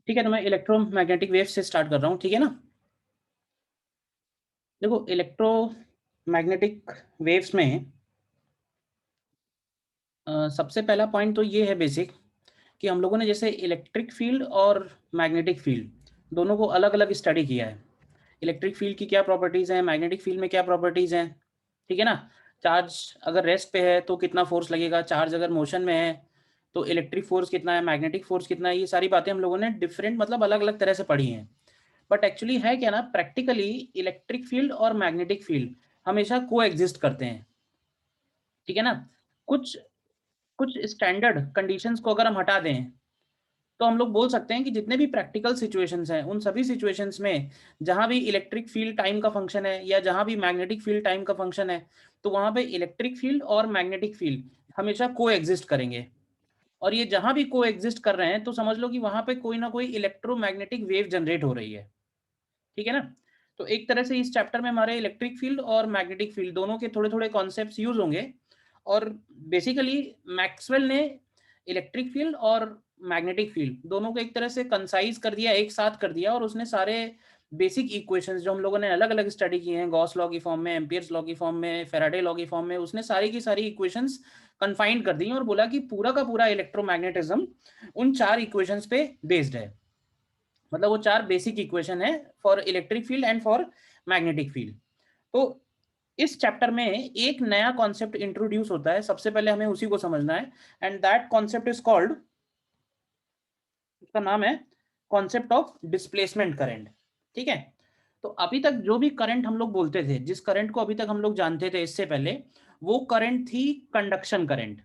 ठीक है, तो मैं इलेक्ट्रोमैग्नेटिक वेव से स्टार्ट कर रहा हूँ, ठीक है ना। देखो, इलेक्ट्रोमैग्नेटिक वेव्स में सबसे पहला पॉइंट तो ये है बेसिक कि हम लोगों ने जैसे इलेक्ट्रिक फील्ड और मैग्नेटिक फील्ड दोनों को अलग अलग स्टडी किया है। इलेक्ट्रिक फील्ड की क्या प्रॉपर्टीज़ हैं, मैग्नेटिक फील्ड में क्या प्रॉपर्टीज़ हैं, ठीक है ना। चार्ज अगर रेस्ट पे है तो कितना फोर्स लगेगा, चार्ज अगर मोशन में है तो इलेक्ट्रिक फोर्स कितना है, मैग्नेटिक फोर्स कितना है, ये सारी बातें हम लोगों ने डिफरेंट मतलब अलग अलग तरह से पढ़ी हैं। बट एक्चुअली है क्या ना, प्रैक्टिकली इलेक्ट्रिक फील्ड और मैग्नेटिक फील्ड हमेशा को एग्जिस्ट करते हैं, ठीक है ना। कुछ कुछ स्टैंडर्ड कंडीशंस को अगर हम हटा दें तो हम लोग बोल सकते हैं कि जितने भी प्रैक्टिकल सिचुएशंस हैं उन सभी सिचुएशंस में जहां भी इलेक्ट्रिक फील्ड टाइम का फंक्शन है या जहां भी मैग्नेटिक फील्ड टाइम का फंक्शन है तो वहां पे इलेक्ट्रिक फील्ड और मैग्नेटिक फील्ड हमेशा को एग्जिस्ट करेंगे। और ये जहां भी को एग्जिस्ट कर रहे हैं तो समझ लो कि वहां पे कोई ना कोई इलेक्ट्रोमैग्नेटिक वेव जनरेट हो रही है, ठीक है ना। तो एक तरह से इस चैप्टर में हमारे इलेक्ट्रिक फील्ड और मैग्नेटिक फील्ड दोनों के थोड़े थोड़े कॉन्सेप्ट्स यूज होंगे। और बेसिकली मैक्सवेल ने इलेक्ट्रिक फील्ड और मैग्नेटिक फील्ड दोनों को एक तरह से कंसाइज कर दिया, एक साथ कर दिया, और उसने सारे बेसिक इक्वेशंस जो हम लोगों ने अलग अलग स्टडी किए हैं, गॉस लॉ की फॉर्म में, एम्पियर्स लॉ की फॉर्म में, फैराडे लॉ की फॉर्म में, उसने सारी की सारी इक्वेशंस कन्फाइंड कर दी और बोला कि पूरा का पूरा इलेक्ट्रोमैग्नेटिज्म उन चार इक्वेशंस पे बेस्ड है। मतलब वो चार बेसिक इक्वेशन है for electric field and for magnetic field. तो इस चैप्टर में एक नया कॉन्सेप्ट इंट्रोड्यूस होता है, सबसे पहले हमें उसी को समझना है, and that concept is called, इसका नाम है कॉन्सेप्ट ऑफ डिस्प्लेसमेंट करंट, ठीक है। तो अभी तक जो भी करंट हम लोग बोलते थे, जिस करंट को अभी तक हम लोग जानते थे इससे पहले, वो करंट थी कंडक्शन करंट।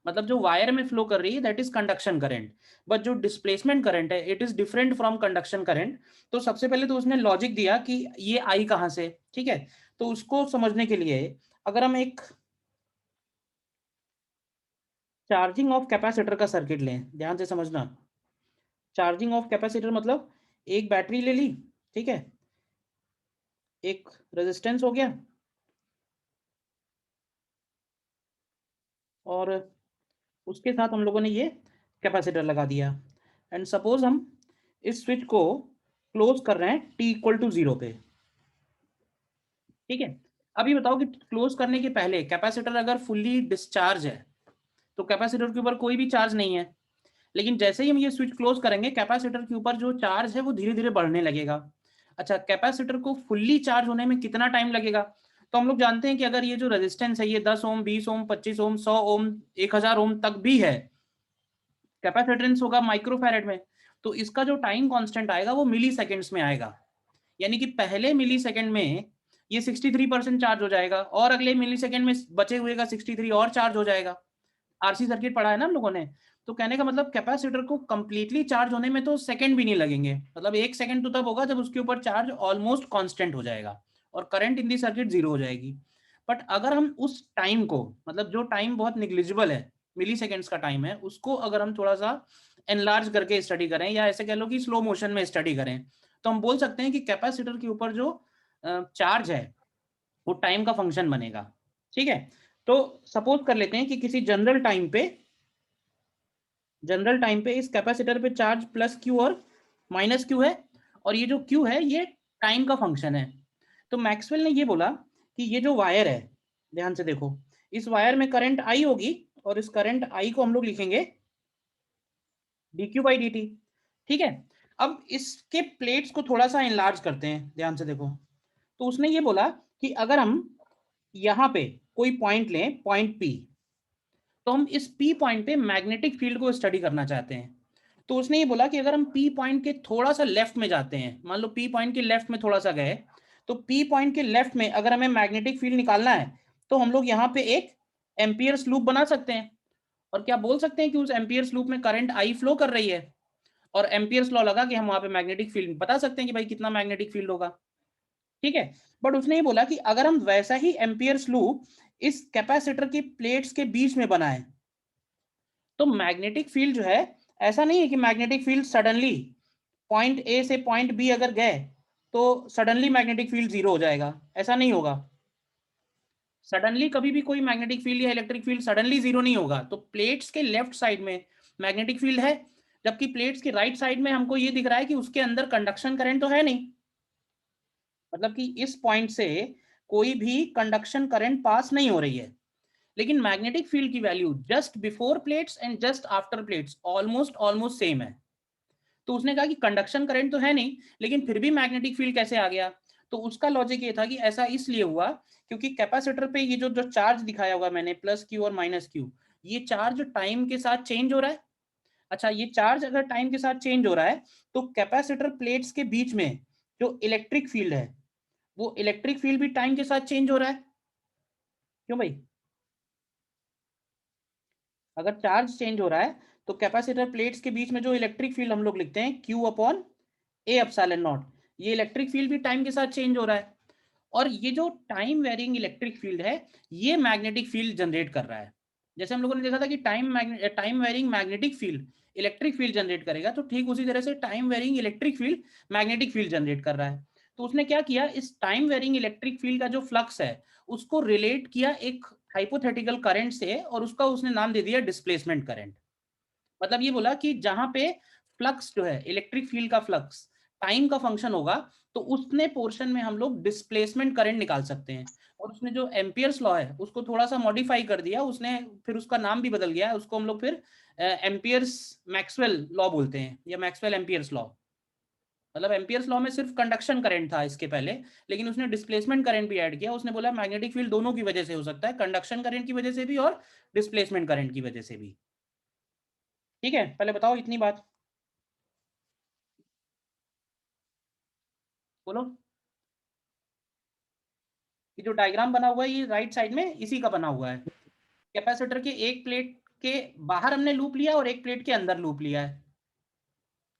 मतलब जो वायर में फ्लो कर रही है that is conduction current. But जो डिस्प्लेसमेंट करंट है it is different from conduction current. तो सबसे पहले तो उसने लॉजिक दिया कि ये आई कहां से, ठीक है। तो उसको समझने के लिए अगर हम एक चार्जिंग ऑफ कैपेसिटर का सर्किट लें, ध्यान से समझना। चार्जिंग ऑफ कैपेसिटर मतलब एक बैटरी ले ली, ठीक है, एक रेजिस्टेंस हो गया, और उसके साथ हम लोगों ने ये कैपेसिटर लगा दिया। एंड सपोज हम इस स्विच को क्लोज कर रहे हैं t इक्वल टू 0 पे, ठीक है। अभी बताओ कि क्लोज करने के पहले कैपेसिटर अगर फुल्ली डिस्चार्ज है तो कैपेसिटर के ऊपर कोई भी चार्ज नहीं है। लेकिन जैसे ही हम ये स्विच क्लोज करेंगे कैपेसिटर के ऊपर जो चार्ज है वो धीरे धीरे बढ़ने लगेगा। अच्छा, कैपेसिटर को फुल्ली चार्ज होने में कितना टाइम लगेगा? तो हम लोग जानते हैं कि अगर ये जो रेजिस्टेंस है ये 10 ओम, 20 ओम, 25 ओम, 100 ओम, 1000 ओम तक भी है, कैपेसिटेंस होगा माइक्रोफैरेड में, तो इसका जो टाइम कांस्टेंट आएगा वो मिली सेकेंड्स में आएगा। यानी कि पहले मिली सेकेंड में ये 63% चार्ज हो जाएगा और अगले मिली सेकेंड में बचे हुए का 63 और चार्ज हो जाएगा। आरसी सर्किट पढ़ा है ना हम लोगों ने। तो कहने का मतलब कैपेसिटर को कंप्लीटली चार्ज होने में तो सेकंड भी नहीं लगेंगे, मतलब 1 सेकंड तो तब होगा जब उसके ऊपर चार्ज ऑलमोस्ट कांस्टेंट हो जाएगा और current in the circuit zero हो जाएगी। बट अगर हम उस टाइम को, मतलब जो टाइम बहुत निग्लिजिबल है, मिली सेकेंड्स का टाइम है, उसको अगर हम थोड़ा सा एनलार्ज करके स्टडी करें या ऐसे कह लो कि स्लो मोशन में स्टडी करें, तो हम बोल सकते हैं कि कैपेसिटर के ऊपर जो चार्ज है वो टाइम का फंक्शन बनेगा, ठीक है। तो सपोज कर लेते हैं कि किसी जनरल टाइम पे इस कैपेसिटर पे चार्ज प्लस क्यू और माइनस क्यू है, और ये जो क्यू है ये टाइम का फंक्शन है। तो मैक्सवेल ने ये बोला कि ये जो वायर है, ध्यान से देखो, इस वायर में करंट आई होगी और इस करंट आई को हम लोग लिखेंगे dq/dt, ठीक है। अब इसके प्लेट्स को थोड़ा सा इनलार्ज करते हैं, ध्यान से देखो। तो उसने ये बोला कि अगर हम यहाँ पे कोई पॉइंट लें, पॉइंट P, तो हम इस P पॉइंट पे मैग्नेटिक फील्ड को स्टडी करना चाहते हैं। तो उसने ये बोला कि अगर हम P पॉइंट के थोड़ा सा लेफ्ट में जाते हैं, मान लो P पॉइंट के लेफ्ट में थोड़ा सा गए, तो P पॉइंट के लेफ्ट में अगर हमें मैग्नेटिक फील्ड निकालना है तो हम लोग यहाँ पे एक एम्पियर्स लूप बना सकते हैं और क्या बोल सकते हैं कि उस एम्पियर्स लूप में करंट आई फ्लो कर रही है, और एम्पियर्स लॉ लगा कि हम वहां पे मैग्नेटिक फील्ड बता सकते हैं कि भाई कितना मैग्नेटिक फील्ड होगा, ठीक है। बट उसने ये बोला कि अगर हम वैसा ही एम्पियर्स लूप इस कैपेसिटर की प्लेट्स के बीच में बनाए तो मैग्नेटिक फील्ड जो है, ऐसा नहीं है कि magnetic field suddenly point A से पॉइंट बी अगर गए तो सडनली मैग्नेटिक फील्ड जीरो हो जाएगा, ऐसा नहीं होगा। सडनली कभी भी कोई मैग्नेटिक फील्ड या इलेक्ट्रिक फील्ड सडनली जीरो नहीं होगा। तो प्लेट्स के लेफ्ट साइड में मैग्नेटिक फील्ड है, जबकि प्लेट्स के राइट साइड में हमको ये दिख रहा है कि उसके अंदर कंडक्शन करंट तो है नहीं, मतलब कि इस पॉइंट से कोई भी कंडक्शन करंट पास नहीं हो रही है। लेकिन मैग्नेटिक फील्ड की value just before plates and just after plates almost almost same है। तो उसने कहा कि कंडक्शन करंट तो है नहीं, लेकिन फिर भी मैग्नेटिक फील्ड कैसे आ गया? तो उसका लॉजिक ये था कि ऐसा इसलिए हुआ क्योंकि कैपेसिटर पे ये जो जो चार्ज दिखाया हुआ मैंने प्लस क्यू और माइनस क्यू, ये चार्ज टाइम के साथ चेंज हो रहा है। अच्छा, ये चार्ज अगर टाइम के साथ चेंज हो रहा है तो कैपेसिटर प्लेट्स के बीच में जो इलेक्ट्रिक फील्ड है, वो इलेक्ट्रिक फील्ड भी टाइम के साथ चेंज हो रहा है। क्यों भाई? अगर चार्ज चेंज हो रहा है तो कैपेसिटर प्लेट्स के बीच में जो इलेक्ट्रिक फील्ड हम लोग लिखते हैं Q upon a epsilon not, ये इलेक्ट्रिक फील्ड भी टाइम के साथ चेंज हो रहा है। और ये जो टाइम वेरिंग इलेक्ट्रिक फील्ड है, ये मैग्नेटिक फील्ड जनरेट कर रहा है। जैसे हम लोगों ने देखा था कि time varying magnetic field electric field generate करेगा, तो ठीक उसी तरह से time varying electric field magnetic field generate कर रहा है। तो उसने क्या किया, इस टाइम वेरिंग इलेक्ट्रिक फील्ड का जो फ्लक्स है उसको रिलेट किया एक हाइपोथेटिकल करंट से, और उसका उसने नाम दे दिया डिस्प्लेसमेंट करंट। मतलब ये बोला कि जहां पे फ्लक्स जो है इलेक्ट्रिक फील्ड का फ्लक्स टाइम का फंक्शन होगा, तो उसने पोर्शन में हम लोग डिस्प्लेसमेंट करंट निकाल सकते हैं। और उसने जो एम्पियर्स लॉ है उसको थोड़ा सा मॉडिफाई कर दिया उसने, फिर उसका नाम भी बदल गया, उसको हम लोग फिर एम्पियर्स मैक्सवेल लॉ बोलते हैं, या मैक्सवेल एम्पियर्स लॉ। मतलब एम्पियर्स लॉ में सिर्फ कंडक्शन करंट था इसके पहले, लेकिन उसने डिस्प्लेसमेंट करंट भी ऐड किया। उसने बोला मैग्नेटिक फील्ड दोनों की वजह से हो सकता है, कंडक्शन करंट की वजह से भी और डिस्प्लेसमेंट करंट की वजह से भी। ठीक है, पहले बताओ इतनी बात, बोलो। ये जो डायग्राम बना हुआ है ये राइट साइड में इसी का बना हुआ है। कैपेसिटर के एक प्लेट के बाहर हमने लूप लिया और एक प्लेट के अंदर लूप लिया है।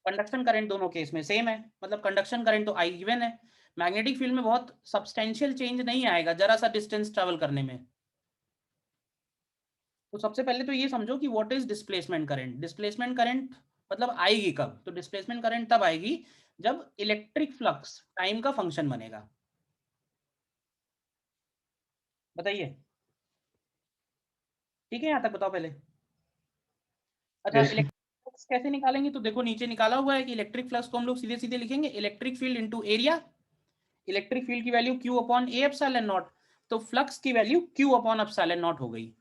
कंडक्शन करंट दोनों केस में सेम है, मतलब कंडक्शन करंट तो आई गिवन है। मैग्नेटिक फील्ड में बहुत सब्सटेंशियल चेंज नहीं आएगा जरा सा डिस्टेंस ट्रेवल करने में। तो सबसे पहले तो ये समझो कि what is displacement current. Displacement current मतलब आएगी कब? तो डिस्प्लेसमेंट करंट तब आएगी जब इलेक्ट्रिक फ्लक्स टाइम का फंक्शन बनेगा। बताइए, ठीक है, यहाँ तक बताओ पहले। अच्छा, यस इलेक्ट्रिक फ्लक्स कैसे निकालेंगे? तो देखो नीचे निकाला हुआ है कि इलेक्ट्रिक फ्लक्स को हम लोग सीधे सीधे लिखेंगे electric field into area. Electric field की value Q upon a epsilon nought, तो फ्लक्स की value Q upon epsilon nought हो गई।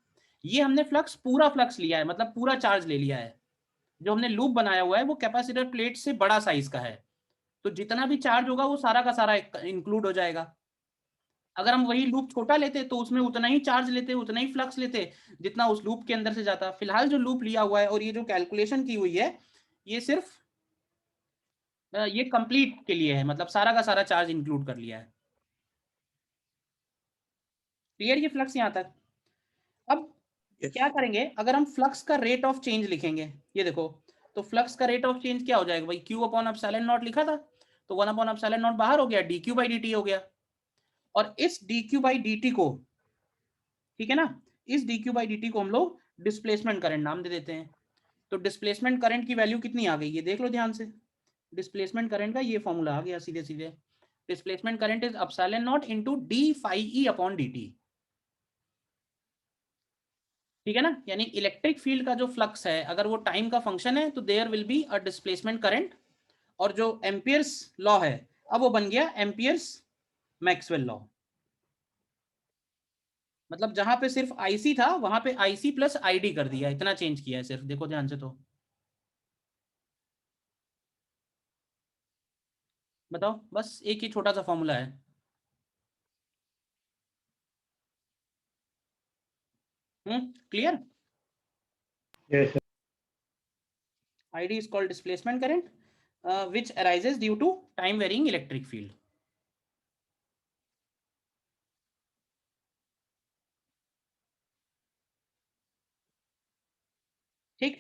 ये हमने फ्लक्स पूरा फ्लक्स लिया है, मतलब पूरा चार्ज ले लिया है। जो हमने लूप बनाया हुआ है वो कैपेसिटर प्लेट से बड़ा साइज का है, तो जितना भी चार्ज होगा वो सारा का सारा इंक्लूड हो जाएगा। अगर हम वही लूप छोटा लेते तो उसमें उतना ही चार्ज लेते, उतना ही फ्लक्स लेते जितना उस लूप के अंदर से जाता। फिलहाल जो लूप लिया हुआ है और ये जो कैलकुलेशन की हुई है, ये सिर्फ ये कंप्लीट के लिए है, मतलब सारा का सारा चार्ज इंक्लूड कर लिया है। क्लियर ये फ्लक्स यहाँ तक? अब यस क्या करेंगे, अगर हम फ्लक्स का रेट ऑफ चेंज लिखेंगे, ये देखो, तो फ्लक्स का रेट ऑफ चेंज क्या हो जाएगा भाई? क्यू अपॉन एप्सिलॉन नॉट लिखा था, तो वन अपॉन एप्सिलॉन नॉट बाहर हो गया, D Q by d T हो गया। और इस D Q by d T को, ठीक है ना, इस D Q by d T को हम लोग डिस्प्लेसमेंट करंट नाम दे देते हैं। तो डिस्प्लेसमेंट करंट की वैल्यू कितनी आ गई ये देख लो ध्यान से। डिस्प्लेसमेंट करंट का ये फॉर्मूला आ गया सीधे सीधे। Displacement current is epsilon not into d phi E upon d t. ठीक है ना, यानी इलेक्ट्रिक फील्ड का जो फ्लक्स है अगर वो टाइम का फंक्शन है तो there will be a displacement current. और जो एम्पियर्स लॉ है अब वो बन गया एम्पियर्स मैक्सवेल लॉ। मतलब जहां पे सिर्फ आईसी था वहां पे आईसी प्लस आईडी कर दिया, इतना चेंज किया है सिर्फ, देखो ध्यान से तो। बताओ, बस एक ही छोटा सा फॉर्मूला है। Clear? Yes ID is called displacement current which arises due to time varying electric field। ठीक।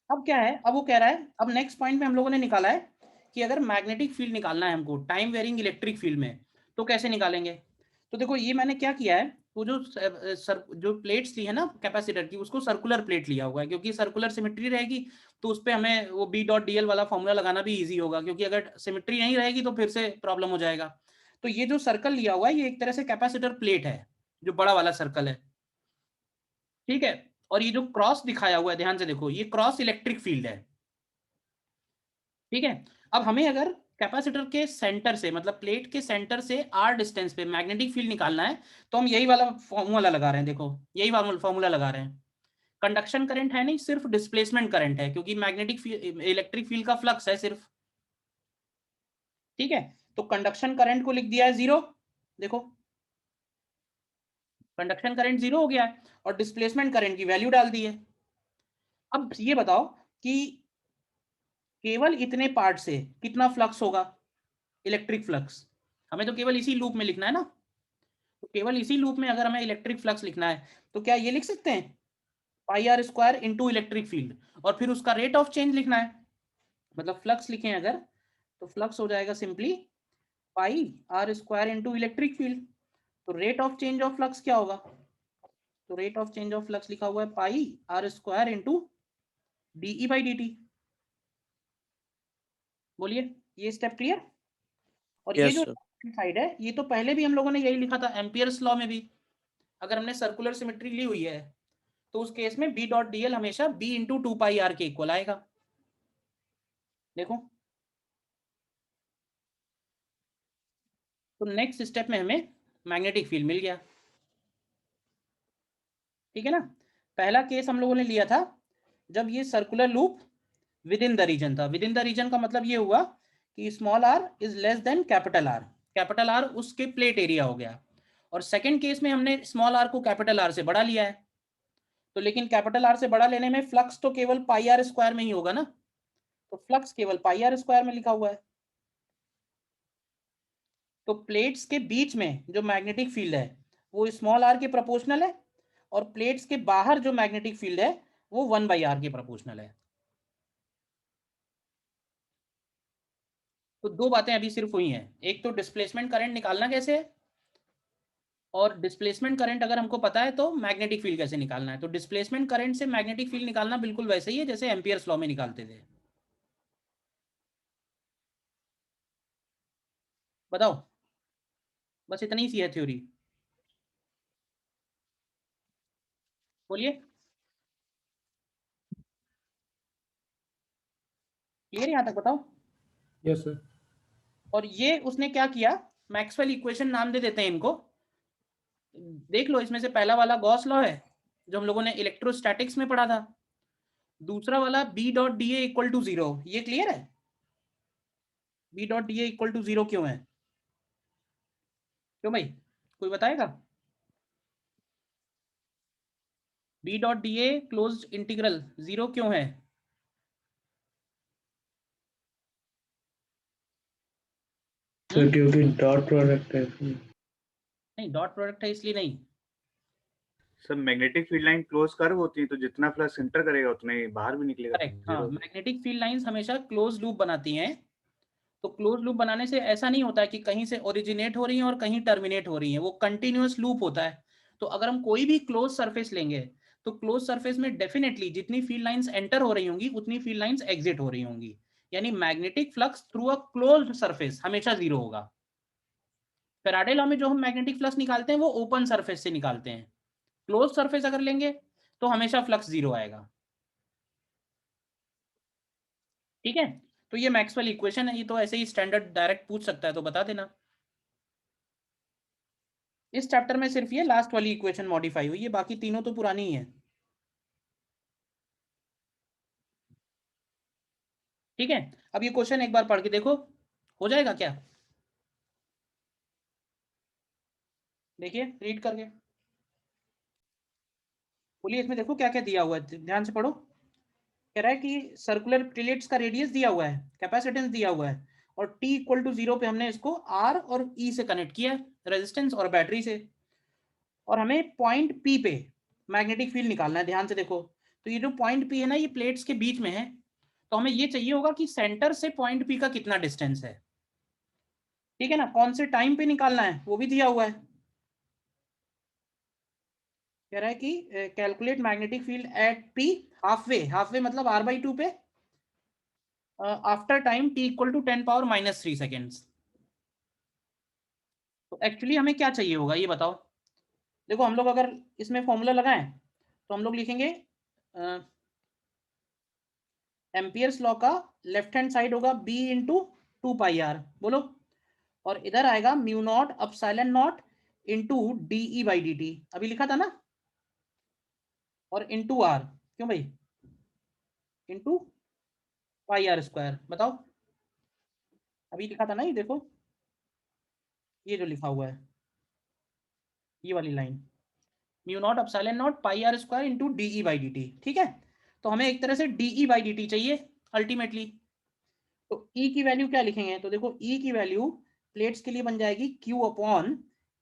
अब क्या है, अब वो कह रहा है, अब नेक्स्ट पॉइंट में हम लोगों ने निकाला है कि अगर मैग्नेटिक फील्ड निकालना है हमको टाइम वेरिंग इलेक्ट्रिक फील्ड में, तो कैसे निकालेंगे? तो देखो ये मैंने क्या किया है, वो जो जो प्लेट्स ली है ना कैपेसिटर की, उसको सर्कुलर प्लेट लिया हुआ है, क्योंकि सर्कुलर सिमेट्री रहेगी तो उस पर हमें वो बी डॉट डी एल वाला फॉर्मूला लगाना भी ईजी होगा, क्योंकि अगर सिमेट्री नहीं रहेगी तो फिर से प्रॉब्लम हो जाएगा। तो ये जो सर्कल लिया हुआ है ये एक तरह से कैपेसिटर प्लेट है, जो बड़ा वाला सर्कल है। ठीक है, और ये जो क्रॉस दिखाया हुआ है ध्यान से देखो, ये क्रॉस इलेक्ट्रिक फील्ड है। ठीक है। अब हमें अगर कैपेसिटर के सेंटर से, मतलब प्लेट के सेंटर से r डिस्टेंस पे मैग्नेटिक फील्ड निकालना है, तो हम यही वाला फॉर्मूला लगा रहे हैं। देखो यही फॉर्मूला लगा रहे हैं। कंडक्शन करंट है नहीं, सिर्फ डिस्प्लेसमेंट करंट है, क्योंकि मैग्नेटिक फील्ड, इलेक्ट्रिक फील्ड का फ्लक्स है सिर्फ। ठीक है, तो कंडक्शन करंट को लिख दिया है 0। देखो कंडक्शन करंट 0 हो गया है, और डिस्प्लेसमेंट करंट की वैल्यू डाल दी है। अब ये बताओ कि केवल इतने पार्ट से कितना फ्लक्स होगा, इलेक्ट्रिक फ्लक्स। हमें तो केवल इसी लूप में लिखना है ना, तो केवल इसी लूप में अगर हमें इलेक्ट्रिक फ्लक्स लिखना है, तो क्या ये लिख सकते हैं pi r square into electric field, और फिर उसका रेट ऑफ चेंज लिखना है। मतलब फ्लक्स लिखें अगर, तो फ्लक्स हो जाएगा simply pi r square into electric field. तो rate of change of flux क्या होगा, तो rate of change of flux लिखा हुआ है pi r square into d E by d t. बोलिए, ये स्टेप क्लियर। और ये Yes, जो sir. साइड है, ये तो पहले भी हम लोगों ने यही लिखा था एम्पियर्स लॉ में भी। अगर हमने सर्कुलर सिमेट्री ली हुई है, तो उस केस में बी डॉट डीएल हमेशा बी इंटू 2 पाई आर के इक्वल आएगा। देखो, तो नेक्स्ट स्टेप में हमें मैग्नेटिक फील्ड मिल गया। ठीक है ना। पहला केस हम लोगों ने लिया था जब ये circular loop within the region था। विद इन द रीजन का मतलब ये हुआ कि small r is less than capital r. Capital r उसके प्लेट एरिया हो गया। और सेकंड केस में हमने स्मॉल आर को कैपिटल आर से बड़ा लिया है। तो लेकिन कैपिटल आर से बड़ा लेने में फ्लक्स तो केवल पाई आर स्क्वायर में ही होगा ना, तो फ्लक्स केवल पाई आर स्क्वायर में लिखा हुआ है। तो प्लेट्स के बीच में जो मैग्नेटिक फील्ड है वो स्मॉल आर के प्रोपोर्शनल है, और प्लेट्स के बाहर जो मैग्नेटिक फील्ड है वो 1/r के प्रोपोर्शनल है। तो दो बातें अभी सिर्फ हुई हैं, एक तो डिस्प्लेसमेंट करंट निकालना कैसे है, और डिस्प्लेसमेंट करंट अगर हमको पता है तो मैग्नेटिक फील्ड कैसे निकालना है। तो डिस्प्लेसमेंट करंट से मैग्नेटिक फील्ड निकालना बिल्कुल वैसे ही है जैसे एम्पियर्स लॉ में निकालते थे। बताओ, बस इतनी सी है थ्योरी। बोलिए, क्लियर यहाँ तक बताओ। Yes, sir. और ये उसने क्या किया, मैक्सवेल इक्वेशन नाम दे देते हैं इनको। देख लो, इसमें से पहला वाला गॉस लॉ है जो हम लोगों ने इलेक्ट्रोस्टैटिक्स में पढ़ा था। दूसरा वाला B dot d A equal to 0, ये क्लियर है। B dot d A equal to 0 क्यों है, क्यों भाई, कोई बताएगा। B dot d A close integral 0 क्यों है। So due to dot product है. नहीं, डॉट प्रोडक्ट है इसलिए नहीं। Sir magnetic field line close curve होती है, तो जितना फ्लक्स एंटर करेगा उतना ही बाहर भी निकलेगा। करेक्ट, हाँ, मैग्नेटिक फील्ड लाइंस हमेशा क्लोज लूप बनाती हैं। तो क्लोज लूप बनाने से ऐसा नहीं होता है कि कहीं से ओरिजिनेट हो रही हैं और कहीं टर्मिनेट हो रही हैं, वो कंटिन्यूअस लूप होता है। तो अगर हम कोई भी क्लोज सरफेस लेंगे, तो क्लोज सरफेस में डेफिनेटली जितनी फील्ड लाइंस एंटर हो रही होंगी उतनी फील्ड लाइंस एग्जिट हो रही होंगी। यानी magnetic flux through a closed surface हमेशा 0 होगा। फैराडे लॉ में जो हम मैग्नेटिक फ्लक्स निकालते हैं वो ओपन सरफेस से निकालते हैं। क्लोज सरफेस अगर लेंगे तो हमेशा फ्लक्स 0 आएगा। ठीक है, तो ये मैक्सवेल इक्वेशन है, ये तो ऐसे ही स्टैंडर्ड डायरेक्ट पूछ सकता है, तो बता देना। इस चैप्टर में सिर्फ ये लास्ट वाली इक्वेशन मॉडिफाई हुई है, बाकी तीनों तो पुरानी ही है। ठीक है, अब ये क्वेश्चन एक बार पढ़ के देखो, हो जाएगा क्या। देखिए रीड करके बोलिए, इसमें देखो क्या क्या दिया हुआ है, ध्यान से पढ़ो। कह रहा है कि सर्कुलर प्लेट्स का रेडियस दिया हुआ है, कैपेसिटेंस दिया हुआ है, और t इक्वल टू 0 पे हमने इसको r और e से कनेक्ट किया है, रेजिस्टेंस और बैटरी से। और हमें पॉइंट P पे मैग्नेटिक फील्ड निकालना है। ध्यान से देखो, तो ये जो पॉइंट P है ना, ये प्लेट्स के बीच में है। तो हमें ये चाहिए होगा कि सेंटर से पॉइंट P का कितना डिस्टेंस है। ठीक है ना, कौन से टाइम पे निकालना है वो भी दिया हुआ है। कह रहा है कि calculate magnetic field at P halfway, halfway मतलब r/2 पे after time t equal to 10⁻³ seconds. तो एक्चुअली हमें क्या चाहिए होगा ये बताओ। देखो हम लोग अगर इसमें फॉर्मूला लगाएं तो हम लोग लिखेंगे एम्पियर्स लॉ का लेफ्ट हैंड साइड होगा b इंटू 2πr, बोलो, और इधर आएगा mu not epsilon not into d by d T, अभी लिखा था ना, और इंटू आर, क्यों भाई, इंटू पाई आर स्क्वायर, बताओ, अभी लिखा था ना, ये देखो, ये जो लिखा हुआ है, ये वाली line, mu not epsilon not pi r square into d by d t, ठीक है। तो हमें एक तरह से डी बाई डी टी चाहिए अल्टीमेटली। तो E की वैल्यू क्या लिखेंगे, तो देखो E की वैल्यू प्लेट्स के लिए बन जाएगी Q upon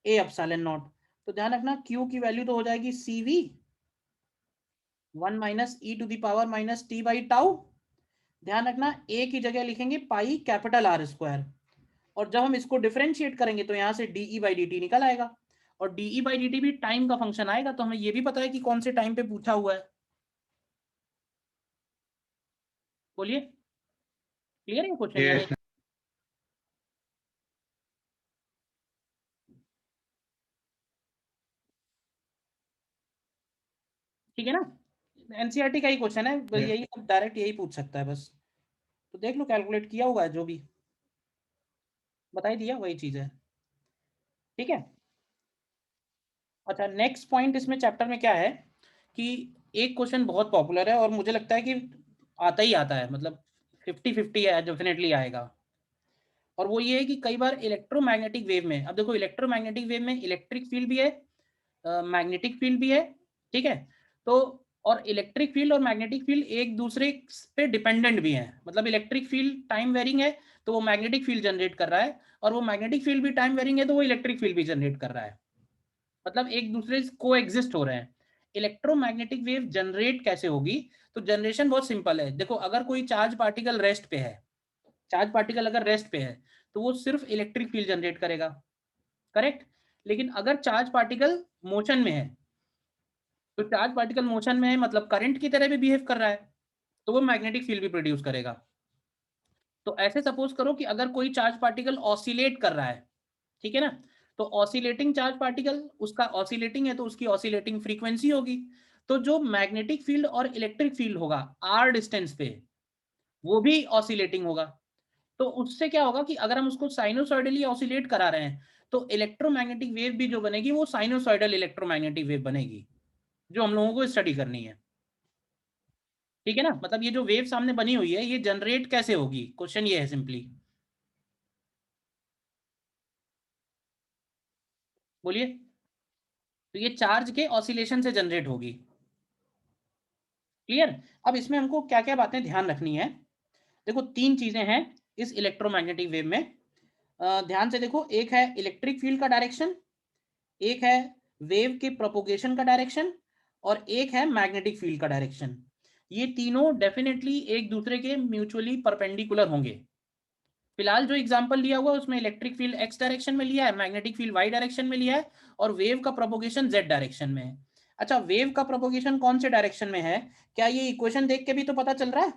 A epsilon not. तो ध्यान रखना Q की वैल्यू तो हो जाएगी CV 1 minus e to the power minus t by tau. ध्यान रखना A की जगह लिखेंगे पाई कैपिटल R स्क्वायर, और जब हम इसको डिफरेंशिएट करेंगे तो यहाँ से DE बाई डी टी निकल आएगा, और DE बाई डी टी भी टाइम का फंक्शन आएगा। तो हमें ये भी पता है कि कौन से टाइम पे पूछा हुआ है, बोलिए, क्लियर है क्वेश्चन? Yes. ठीक है ना, एनसीईआरटी का ही क्वेश्चन है, Yeah. यही डायरेक्ट यही पूछ सकता है बस, तो देख लो कैलकुलेट किया होगा जो भी बताई दिया वही चीज है, ठीक है। अच्छा, नेक्स्ट पॉइंट इसमें चैप्टर में क्या है कि एक क्वेश्चन बहुत पॉपुलर है और मुझे लगता है कि आता ही आता है, मतलब 50-50 है, डेफिनेटली आएगा, और वो ये है कि कई बार इलेक्ट्रोमैग्नेटिक वेव में, अब देखो इलेक्ट्रोमैग्नेटिक वेव में इलेक्ट्रिक फील्ड भी है, मैग्नेटिक फील्ड भी है, ठीक है। तो और इलेक्ट्रिक फील्ड और मैग्नेटिक फील्ड एक दूसरे पे डिपेंडेंट भी हैं, मतलब इलेक्ट्रिक फील्ड टाइम वेरिंग है तो वो मैग्नेटिक फील्ड जनरेट कर रहा है, और वो मैग्नेटिक फील्ड भी टाइम वेरिंग है तो वो इलेक्ट्रिक फील्ड भी जनरेट कर रहा है, मतलब एक दूसरे से को एग्जिस्ट हो रहे हैं। इलेक्ट्रोमैग्नेटिक वेव जनरेट कैसे होगी, तो जनरेशन बहुत सिंपल है। देखो अगर कोई चार्ज पार्टिकल रेस्ट पे है, चार्ज पार्टिकल अगर रेस्ट पे है तो वो सिर्फ इलेक्ट्रिक फील्ड जनरेट करेगा, करेक्ट। लेकिन अगर चार्ज पार्टिकल मोशन में है, तो चार्ज पार्टिकल मोशन में है मतलब करंट की तरह भी बिहेव कर रहा है, तो वो मैग्नेटिक फील्ड भी प्रोड्यूस करेगा। तो ऐसे सपोज करो कि अगर कोई चार्ज पार्टिकल ऑसिलेट कर रहा है, ठीक है ना, तो ऑसिलेटिंग चार्ज पार्टिकल, उसका ऑसिलेटिंग है तो उसकी ऑसिलेटिंग फ्रीक्वेंसी होगी, तो जो मैग्नेटिक फील्ड और इलेक्ट्रिक फील्ड होगा आर डिस्टेंस पे, वो भी ऑसिलेटिंग होगा। तो उससे क्या होगा कि अगर हम उसको साइनोसॉइडली ऑसिलेट करा रहे हैं तो इलेक्ट्रोमैग्नेटिक वेव भी जो बनेगी वो साइनोसॉइडल इलेक्ट्रोमैग्नेटिक वेव बनेगी, जो हम लोगों को स्टडी करनी है, ठीक है ना। मतलब ये जो वेव सामने बनी हुई है ये जनरेट कैसे होगी, क्वेश्चन ये है सिंपली, बोलिए। तो ये चार्ज के ऑसिलेशन से जनरेट होगी, क्लियर। अब इसमें हमको क्या क्या बातें ध्यान रखनी है, देखो तीन चीजें हैं इस इलेक्ट्रोमैग्नेटिक वेव में, ध्यान से देखो, एक है इलेक्ट्रिक फील्ड का डायरेक्शन, एक है वेव के प्रोपोगेशन का डायरेक्शन, और एक है मैग्नेटिक फील्ड का डायरेक्शन। ये तीनों डेफिनेटली एक दूसरे के म्यूचुअली परपेंडिकुलर होंगे। फिलहाल जो एग्जांपल लिया हुआ है उसमें इलेक्ट्रिक फील्ड एक्स डायरेक्शन में लिया है, मैग्नेटिक फील्ड वाई डायरेक्शन में लिया है, और वेव का प्रोपोगेशन जेड डायरेक्शन में है। अच्छा, वेव का प्रोपोगेशन कौन से डायरेक्शन में है, क्या ये इक्वेशन देख के भी तो पता चल रहा है,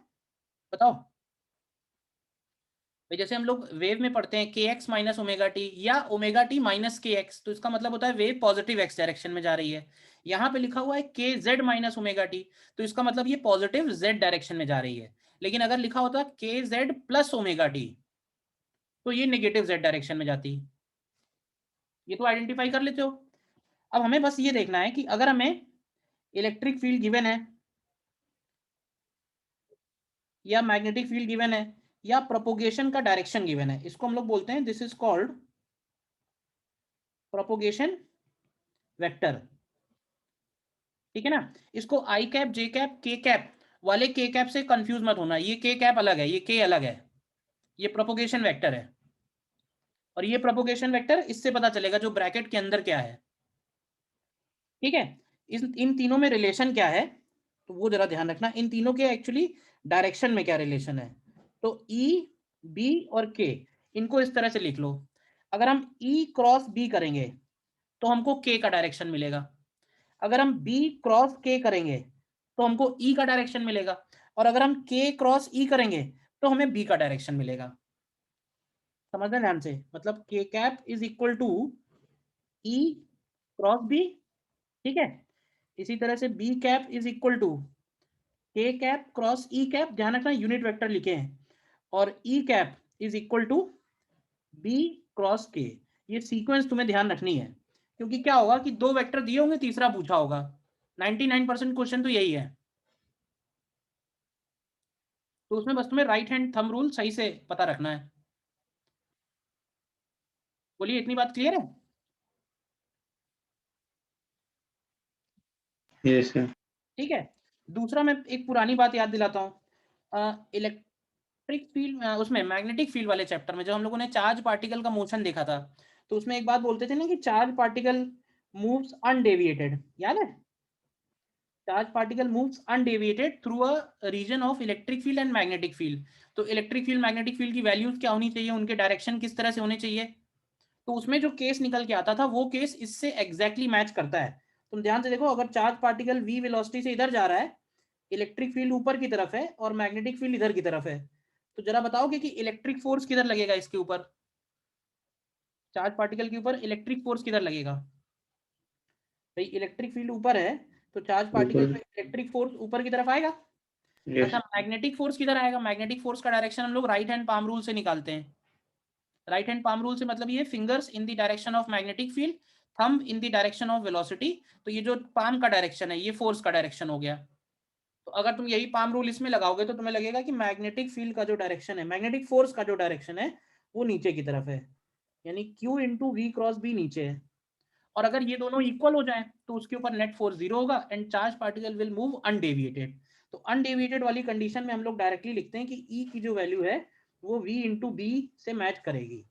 बताओ भाई। जैसे हम लोग वेव में पढ़ते हैं के एक्स माइनस ओमेगा टी या ओमेगा टी माइनस के एक्स, तो इसका मतलब होता है वेव पॉजिटिव एक्स डायरेक्शन में जा रही है। यहाँ पे लिखा हुआ है के जेड माइनस ओमेगा टी, तो इसका मतलब ये पॉजिटिव जेड डायरेक्शन में जा रही है। लेकिन अगर लिखा होता के जेड प्लस ओमेगा टी तो ये नेगेटिव जेड डायरेक्शन में जाती है। ये तो आइडेंटिफाई कर लेते हो। अब हमें बस ये देखना है कि अगर हमें इलेक्ट्रिक फील्ड गिवन है या मैग्नेटिक फील्ड गिवन है या प्रोपोगेशन का डायरेक्शन गिवन है, इसको हम लोग बोलते हैं this is called propagation vector, ठीक है ना। इसको आई कैप जे कैप के कैप वाले के कैप से कंफ्यूज मत होना, ये के कैप अलग है, ये के अलग है, ये प्रोपोगेशन वेक्टर है। और ये प्रोपोगेशन वेक्टर इससे पता चलेगा जो ब्रैकेट के अंदर क्या है, ठीक है। इन तीनों में रिलेशन क्या है, तो वो जरा ध्यान रखना, इन तीनों के एक्चुअली डायरेक्शन में क्या रिलेशन है। तो ई बी और के, इनको इस तरह से लिख लो, अगर हम ई क्रॉस बी करेंगे तो हमको के का डायरेक्शन मिलेगा, अगर हम बी क्रॉस के करेंगे तो हमको ई का डायरेक्शन मिलेगा, और अगर हम के क्रॉस ई करेंगे तो हमें बी का डायरेक्शन मिलेगा। समझना ध्यान से, मतलब K cap is equal to E cross B, ठीक है। इसी तरह से B cap is equal to k cap cross E cap, ध्यान रखना यूनिट वेक्टर लिखे हैं, और E cap is equal to B cross K. ये सीक्वेंस तुम्हें ध्यान रखनी है, क्योंकि क्या होगा कि दो वेक्टर दिए होंगे, तीसरा पूछा होगा। 99% क्वेश्चन तो यही है, तो उसमें बस तुम्हें राइट हैंड थंब रूल सही से पता रखना है। बोलिए, इतनी बात क्लियर है? Yes sir. ठीक है। दूसरा मैं एक पुरानी बात याद दिलाता हूँ, इलेक्ट्रिक फील्ड, उसमें मैग्नेटिक फील्ड वाले चैप्टर में जब हम लोगों ने चार्ज पार्टिकल का मोशन देखा था, तो उसमें एक बात बोलते थे ना कि चार्ज पार्टिकल मूव्स अनडेविएटेड, याद है? Charge particle moves undeviated through a region of electric field and magnetic field. तो इलेक्ट्रिक फील्ड मैग्नेटिक फील्ड की वैल्यूज क्या होनी चाहिए, उनके डायरेक्शन किस तरह से होने चाहिए, तो उसमें जो केस निकल के आता था वो केस इससे एग्जैक्टली मैच करता है। तुम ध्यान से देखो, अगर चार्ज पार्टिकल v वेलोसिटी से इधर जा रहा है, इलेक्ट्रिक फील्ड ऊपर की तरफ है और मैग्नेटिक फील्ड इधर की तरफ है, तो जरा बताओगे कि इलेक्ट्रिक फोर्स किधर लगेगा इसके ऊपर, चार्ज पार्टिकल के ऊपर इलेक्ट्रिक फोर्स किधर लगेगा? भाई इलेक्ट्रिक फील्ड ऊपर है, तो चार्ज पार्टिकल पे इलेक्ट्रिक फोर्स ऊपर की तरफ आएगा। अच्छा, मैग्नेटिक फोर्स किधर आएगा? मैग्नेटिक फोर्स का डायरेक्शन हम लोग राइट हैंड पाम रूल से निकालते हैं। राइट हैंड पाम रूल से मतलब ये fingers in the direction of magnetic field, thumb in the direction of velocity. तो ये जो पाम का डायरेक्शन है ये फोर्स का डायरेक्शन हो गया। तो अगर तुम यही पाम रूल इसमें लगाओगे तो तुम्हें लगेगा कि मैग्नेटिक फील्ड का जो डायरेक्शन है, मैग्नेटिक फोर्स का जो डायरेक्शन है वो नीचे की तरफ है, यानी Q into v cross B नीचे है। और अगर ये दोनों इक्वल हो जाए तो उसके ऊपर नेट फोर्स जीरो होगा and charge particle will move undeviated. तो अनडेविएटेड वाली कंडीशन में हम लोग डायरेक्टली लिखते हैं कि E की जो वैल्यू है वो V इंटू बी से मैच करेगी।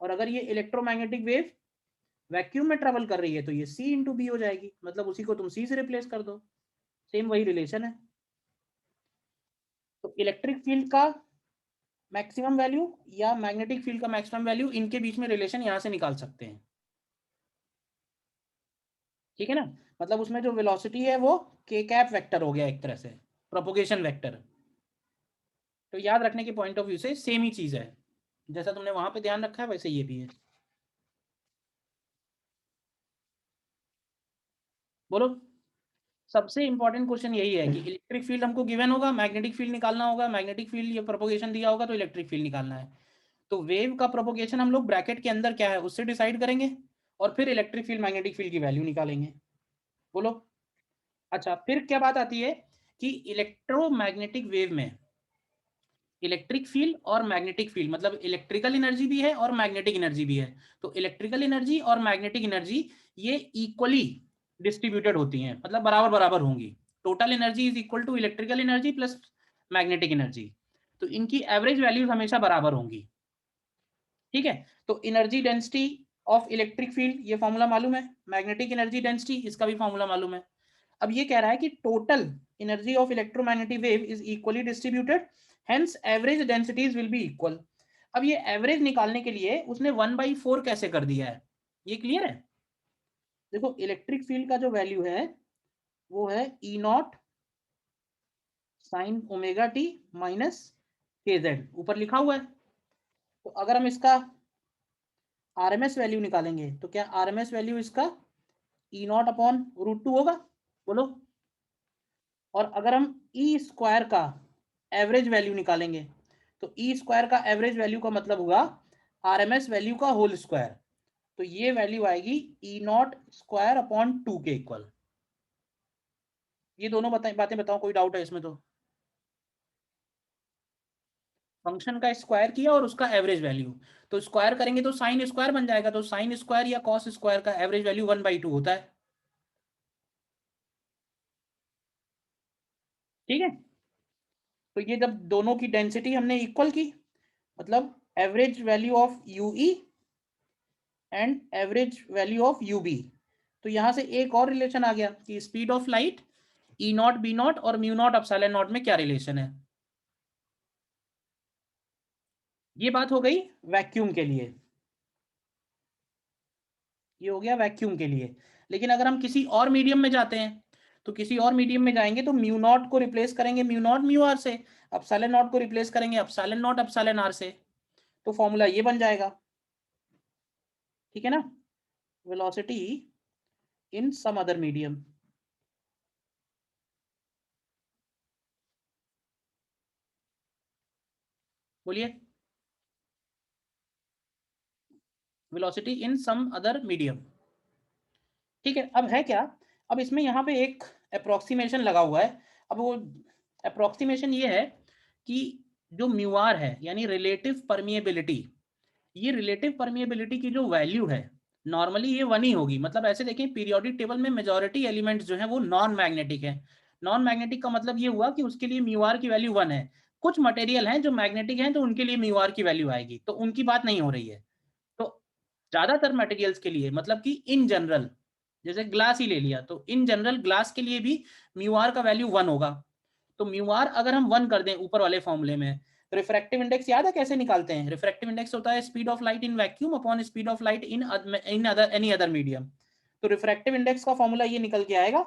और अगर ये इलेक्ट्रोमैग्नेटिक वेव वैक्यूम में ट्रेवल कर रही है तो ये C इंटू बी हो जाएगी, मतलब उसी को तुम C से रिप्लेस कर दो, सेम वही रिलेशन है। तो इलेक्ट्रिक फील्ड का मैक्सिमम वैल्यू या मैग्नेटिक फील्ड का मैक्सिमम वैल्यू, इनके बीच में रिलेशन यहां से निकाल सकते हैं, ठीक है ना? मतलब उसमें जो वेलोसिटी है वो k कैप वेक्टर हो गया एक तरह से, प्रोपोगेशन वेक्टर। तो याद रखने के पॉइंट ऑफ व्यू से सेम ही चीज है, जैसा तुमने वहां पे ध्यान रखा है वैसे ये भी है। बोलो, सबसे इंपॉर्टेंट क्वेश्चन यही है कि इलेक्ट्रिक फील्ड हमको गिवन होगा, मैग्नेटिक फील्ड निकालना होगा, मैग्नेटिक फील्ड या प्रोपोगेशन दिया होगा तो इलेक्ट्रिक फील्ड निकालना है। तो वेव का प्रोपोगेशन हम लोग ब्रैकेट के अंदर क्या है उससे डिसाइड करेंगे, और फिर इलेक्ट्रिक फील्ड मैग्नेटिक फील्ड की वैल्यू निकालेंगे। बोलो। अच्छा, फिर क्या बात आती है कि इलेक्ट्रोमैग्नेटिक वेव में इलेक्ट्रिक फील्ड और मैग्नेटिक फील्ड, मतलब इलेक्ट्रिकल एनर्जी भी है और मैग्नेटिक एनर्जी भी है। तो इलेक्ट्रिकल एनर्जी और मैग्नेटिक एनर्जी ये इक्वली डिस्ट्रीब्यूटेड होती हैं, मतलब बराबर बराबर होंगी। Total energy is equal to electrical energy plus magnetic energy, तो इनकी एवरेज वैल्यूज हमेशा बराबर होंगी, ठीक है? तो energy density of electric field ये फॉर्मूला मालूम है, मैग्नेटिक एनर्जी डेंसिटी इसका भी फॉर्मूला मालूम है। अब ये कह रहा है कि total energy of electromagnetic wave is equally distributed, hence average densities will be equal. अब ये एवरेज निकालने के लिए उसने 1/4 कैसे कर दिया है, ये क्लियर है? देखो, इलेक्ट्रिक फील्ड का जो वैल्यू है वो है E nought sine omega t minus K Z, ऊपर लिखा हुआ है। तो अगर हम इसका आरएमएस वैल्यू निकालेंगे तो क्या आरएमएस वैल्यू इसका ई नॉट अपॉन √2 होगा? बोलो। और अगर हम ई स्क्वायर का एवरेज वैल्यू निकालेंगे तो ई स्क्वायर का एवरेज वैल्यू का मतलब होगा आरएमएस वैल्यू का होल स्क्वायर, तो ये वैल्यू आएगी ई नॉट स्क्वायर अपॉन 2 के इक्वल। ये दोनों बातें बताओ, कोई डाउट है इसमें? तो फंक्शन का स्क्वायर किया और उसका एवरेज वैल्यू, तो स्क्वायर करेंगे तो साइन स्क्वायर बन जाएगा, तो साइन स्क्वायर या कॉस स्क्वायर का एवरेज वैल्यू 1/2 होता है, ठीक है? तो ये जब दोनों की डेंसिटी हमने इक्वल की, मतलब average value of u E and average value of u B, तो यहां से एक और रिलेशन आ गया कि speed of light e not B not और म्यू नॉट एप्सिलॉन नॉट में क्या रिलेशन है। ये बात हो गई वैक्यूम के लिए, ये हो गया वैक्यूम के लिए। लेकिन अगर हम किसी और मीडियम में जाते हैं, तो किसी और मीडियम में जाएंगे तो म्यू नॉट को रिप्लेस करेंगे म्यू नॉट म्यू आर से, एप्सिलॉन नॉट को रिप्लेस करेंगे एप्सिलॉन नॉट एप्सिलॉन आर से, तो फॉर्मूला ये बन जाएगा, ठीक है ना? Velocity in some other medium. बोलिए, velocity in some other medium. ठीक है, अब है क्या, अब इसमें यहाँ पे एक अप्रोक्सीमेशन लगा हुआ है। अब वो अप्रोक्सीमेशन ये है कि जो म्यू आर है यानी रिलेटिव परमिएबिलिटी, ये रिलेटिव परमिएबिलिटी की जो वैल्यू है नॉर्मली ये 1 ही होगी। मतलब ऐसे देखें, पीरियोडिक टेबल में मेजॉरिटी एलिमेंट्स जो है वो नॉन मैग्नेटिक है। नॉन मैग्नेटिक का मतलब ये हुआ कि उसके लिए म्यू आर की वैल्यू 1 है। कुछ मटेरियल हैं जो मैग्नेटिक हैं तो उनके लिए म्यू आर की वैल्यू आएगी, तो उनकी बात नहीं हो रही है। तो ज्यादातर मटेरियल्स के लिए, मतलब कि इन जनरल, जैसे ग्लास ही ले लिया तो इन जनरल ग्लास के लिए भी म्यू आर का वैल्यू 1 होगा। तो म्यू आर अगर हम 1 कर दें ऊपर वाले फॉर्मूले में, रिफ्रैक्टिव इंडेक्स याद है कैसे निकालते हैं? रिफ्रैक्टिव इंडेक्स होता है speed of light in vacuum upon speed of light in other any other medium. तो रिफ्रैक्टिव इंडेक्स का फॉर्मूला ये निकल के आएगा,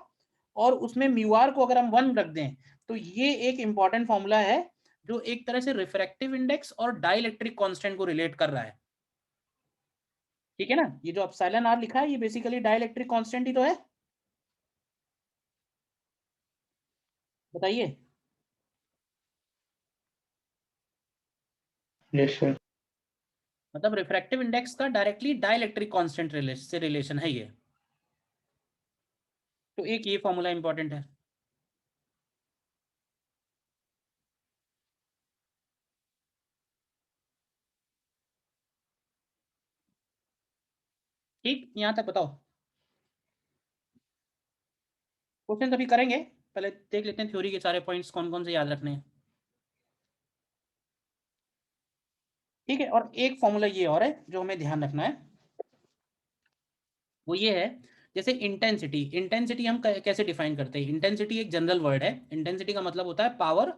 और उसमें म्यू आर को अगर हम 1 रख दें तो ये एक इंपॉर्टेंट फॉर्मूला है जो एक तरह से रिफ्रैक्टिव इंडेक्स और डाइलेक्ट्रिक कांस्टेंट को रिलेट कर रहा है। ठीक है ना, ये जो एप्सिलॉन आर लिखा है ये बेसिकली डाइलेक्ट्रिक कांस्टेंट ही तो है। बताइए। Yes, sir. मतलब रिफ्रैक्टिव इंडेक्स का डायरेक्टली डाइलेक्ट्रिक कांस्टेंट से रिलेशन है ये। तो एक ये फॉर्मूला इंपॉर्टेंट है। ठीक, यहां तक बताओ। क्वेश्चन अभी करेंगे, पहले देख लेते हैं थ्योरी के सारे पॉइंट्स कौन कौन से याद रखने हैं। ठीक है, और एक फॉर्मूला ये और है जो हमें ध्यान रखना है, वो ये है, जैसे इंटेंसिटी। इंटेंसिटी हम कैसे डिफाइन करते हैं? इंटेंसिटी एक जनरल वर्ड है। इंटेंसिटी का मतलब होता है power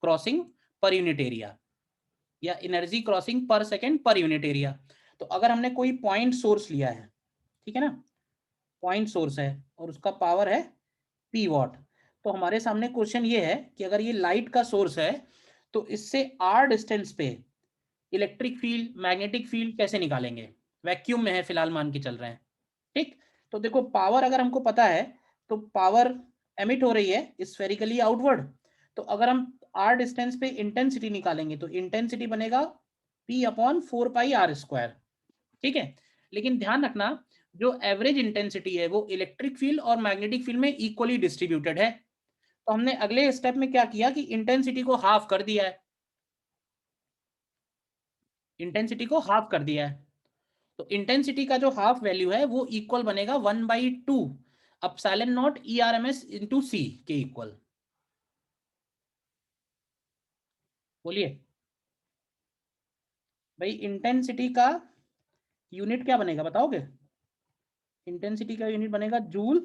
crossing per unit area, या एनर्जी क्रॉसिंग पर सेकेंड पर यूनिट एरिया। तो अगर हमने कोई पॉइंट सोर्स लिया है, ठीक है ना, पॉइंट सोर्स है और उसका पावर है पी वॉट, तो हमारे सामने क्वेश्चन ये है कि अगर ये लाइट का सोर्स है तो इससे आर डिस्टेंस पे इलेक्ट्रिक फील्ड मैग्नेटिक फील्ड कैसे निकालेंगे? वैक्यूम में है फिलहाल, मान के चल रहे हैं। ठीक, तो देखो पावर अगर हमको पता है तो पावर एमिट हो रही है स्फेरिकली आउटवर्ड। तो अगर हम आर डिस्टेंस पे इंटेंसिटी निकालेंगे तो इंटेंसिटी बनेगा P अपॉन 4πr²। ठीक है, लेकिन ध्यान रखना जो एवरेज इंटेंसिटी है वो इलेक्ट्रिक फील्ड और मैग्नेटिक फील्ड में इक्वली डिस्ट्रीब्यूटेड है। तो हमने अगले स्टेप में क्या किया कि इंटेंसिटी को हाफ कर दिया है, इंटेंसिटी को हाफ कर दिया है। तो इंटेंसिटी का जो हाफ वैल्यू है वो इक्वल बनेगा 1/2 epsilon not ERMS into C के इक्वल। बोलिए भाई, इंटेंसिटी का यूनिट क्या बनेगा बताओगे? इंटेंसिटी का यूनिट बनेगा जूल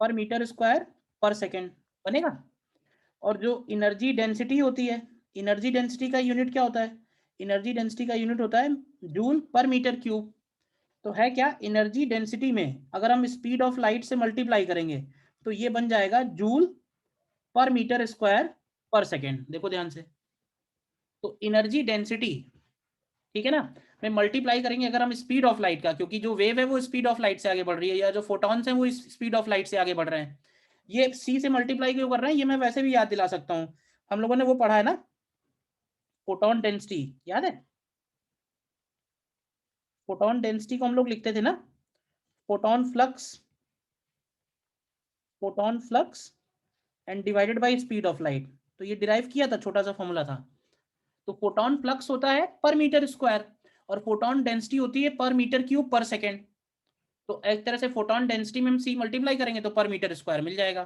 पर मीटर स्क्वायर पर सेकेंड बनेगा। और जो एनर्जी डेंसिटी होती है, एनर्जी डेंसिटी का यूनिट क्या होता है? एनर्जी डेंसिटी का यूनिट होता है जूल पर मीटर क्यूब। तो है क्या, एनर्जी डेंसिटी में अगर हम स्पीड ऑफ लाइट से मल्टीप्लाई करेंगे तो ये बन जाएगा जूल पर मीटर स्क्वायर पर सेकेंड। देखो ध्यान से, तो एनर्जी डेंसिटी, ठीक है ना, में मल्टीप्लाई करेंगे अगर हम स्पीड ऑफ लाइट का, क्योंकि जो वेव है वो स्पीड ऑफ लाइट से आगे बढ़ रही है, या जो फोटॉन्स हैं वो स्पीड ऑफ लाइट से आगे बढ़ रहे हैं। ये सी से मल्टीप्लाई क्यों कर रहे हैं ये मैं वैसे भी याद दिला सकता हूँ, हम लोगों ने वो पढ़ा है ना, फोटोन डेंसिटी याद है? फोटोन डेंसिटी को हम लोग लिखते थे ना, photon flux, photon flux and divided by speed of light. तो ये डिराइव किया था, छोटा सा फॉर्मूला था। तो फोटोन फ्लक्स होता है पर मीटर स्क्वायर और फोटोन डेंसिटी होती है पर मीटर क्यूब पर सेकेंड। तो एक तरह से फोटोन डेंसिटी में हम सी मल्टीप्लाई करेंगे तो पर मीटर स्क्वायर मिल जाएगा।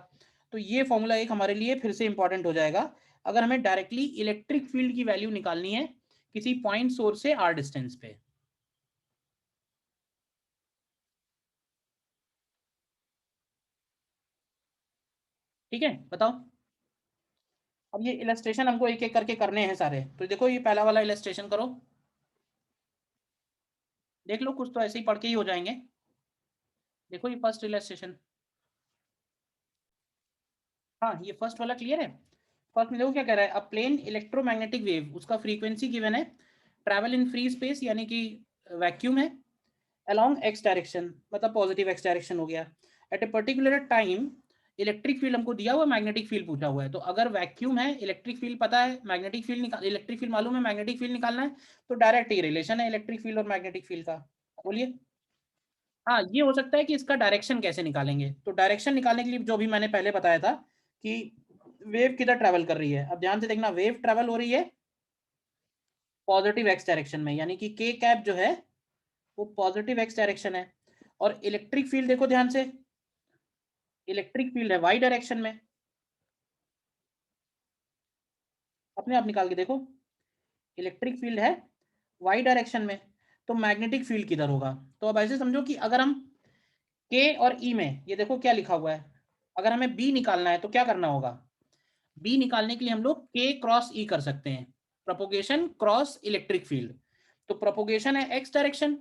तो ये फॉर्मूला एक हमारे लिए फिर से इंपॉर्टेंट हो जाएगा अगर हमें डायरेक्टली इलेक्ट्रिक फील्ड की वैल्यू निकालनी है किसी पॉइंट सोर्स से आर डिस्टेंस पे। ठीक है, बताओ। अब ये इलस्ट्रेशन हमको एक एक करके करने हैं सारे। तो देखो ये पहला वाला इलस्ट्रेशन करो, देख लो कुछ तो ऐसे ही पढ़ के ही हो जाएंगे। देखो ये फर्स्ट इलस्ट्रेशन, हाँ ये फर्स्ट वाला क्लियर है। फर्स्ट में देखो क्या कह रहा है, अ प्लेन इलेक्ट्रोमैग्नेटिक वेव, उसका फ्रीक्वेंसी गिवन है, ट्रैवल इन फ्री स्पेस यानी कि वैक्यूम है, along x डायरेक्शन मतलब पॉजिटिव x डायरेक्शन हो गया, at a particular time electric field हमको दिया हुआ है, मैग्नेटिक फील्ड पूछा हुआ है। तो अगर वैक्यूम है, इलेक्ट्रिक फील्ड पता है, मैग्नेटिक फील्ड इलेक्ट्रिक फील्ड मालूम है, मैग्नेटिक फील्ड निकालना है, तो डायरेक्ट ही रिलेशन है इलेक्ट्रिक फील्ड और मैग्नेटिक फील्ड का। बोलिए। हाँ, ये हो सकता है कि इसका डायरेक्शन कैसे निकालेंगे। तो डायरेक्शन निकालने के लिए जो भी मैंने पहले बताया था कि वेव किधर ट्रैवल कर रही है। अब ध्यान से देखना, वेव ट्रैवल हो रही है पॉजिटिव एक्स डायरेक्शन में, यानी कि के कैप जो है वो पॉजिटिव एक्स डायरेक्शन है। और इलेक्ट्रिक फील्ड देखो ध्यान से, इलेक्ट्रिक फील्ड है वाई डायरेक्शन में। अपने आप निकाल के देखो, इलेक्ट्रिक फील्ड है वाई डायरेक्शन में, तो मैग्नेटिक फील्ड किधर होगा। तो अब ऐसे समझो कि अगर हम के और ई में, ये देखो क्या लिखा हुआ है, अगर हमें बी निकालना है तो क्या करना होगा। बी निकालने के लिए हम लोग के क्रॉस ई कर सकते हैं, प्रोपोगेशन क्रॉस इलेक्ट्रिक फील्ड। तो प्रोपोगेशन है एक्स डायरेक्शन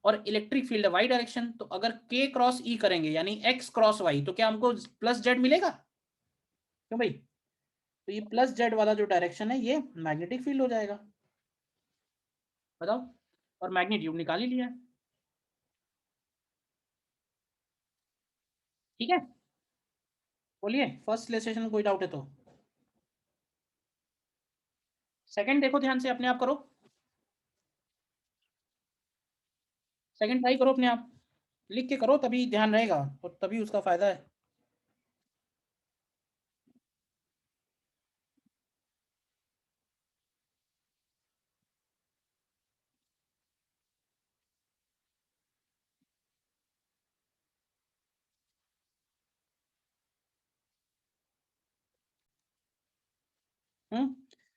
और इलेक्ट्रिक फील्ड है वाई डायरेक्शन। तो अगर के क्रॉस ई करेंगे यानी एक्स क्रॉस वाई, तो क्या हमको प्लस जेड मिलेगा। क्यों भाई, तो ये प्लस जेड वाला जो डायरेक्शन है ये मैग्नेटिक फील्ड हो जाएगा। बताओ, और मैग्नीट्यूड निकाल ही लिया है। ठीक है, बोलिए फर्स्ट रिलेशन में कोई डाउट है तो। सेकंड देखो ध्यान से, अपने आप करो, सेकंड ट्राई करो अपने आप, लिख के करो तभी ध्यान रहेगा और तभी उसका फायदा है।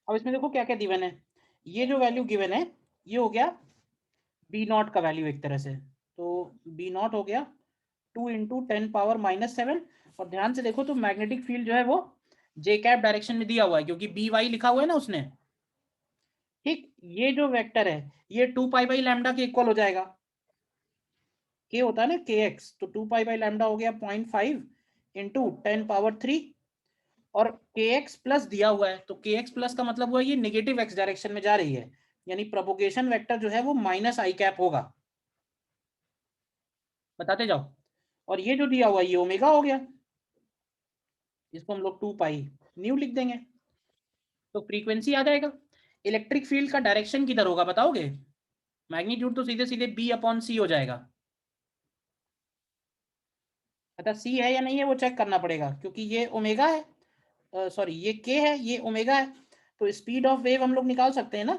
अब इसमें देखो क्या क्या गिवन है। ये जो वैल्यू गिवन है ये हो गया बी नॉट का वैल्यू एक तरह से। तो बी नॉट हो गया 2 × 10⁻⁻⁷। और ध्यान से देखो तो मैग्नेटिक फील्ड जो है वो जे कैप डायरेक्शन में दिया हुआ है, क्योंकि बी वाई लिखा हुआ है ना उसने। ठीक, ये जो वेक्टर है ये 2π/λ के इक्वल हो जाएगा। के होता है ना के एक्स, तो 2π/λ हो गया 0.5 × 10⁻³ और के एक्स प्लस दिया हुआ है। तो के एक्स प्लस का मतलब हुआ ये नेगेटिव एक्स डायरेक्शन में जा रही है, यानी प्रोपोगेशन वेक्टर जो है वो माइनस आई कैप होगा। बताते जाओ। और ये जो दिया हुआ है ये ओमेगा हो गया, इसको हम लोग 2π न्यू लिख देंगे, तो फ्रीक्वेंसी आ जाएगा। इलेक्ट्रिक फील्ड का डायरेक्शन किधर होगा बताओगे। मैग्नीट्यूड तो सीधे सीधे B/C हो जाएगा। अच्छा, सी है या नहीं है वो चेक करना पड़ेगा, क्योंकि ये ओमेगा है, सॉरी ये के है, ये ओमेगा है। तो स्पीड ऑफ वेव हम लोग निकाल सकते हैं ना।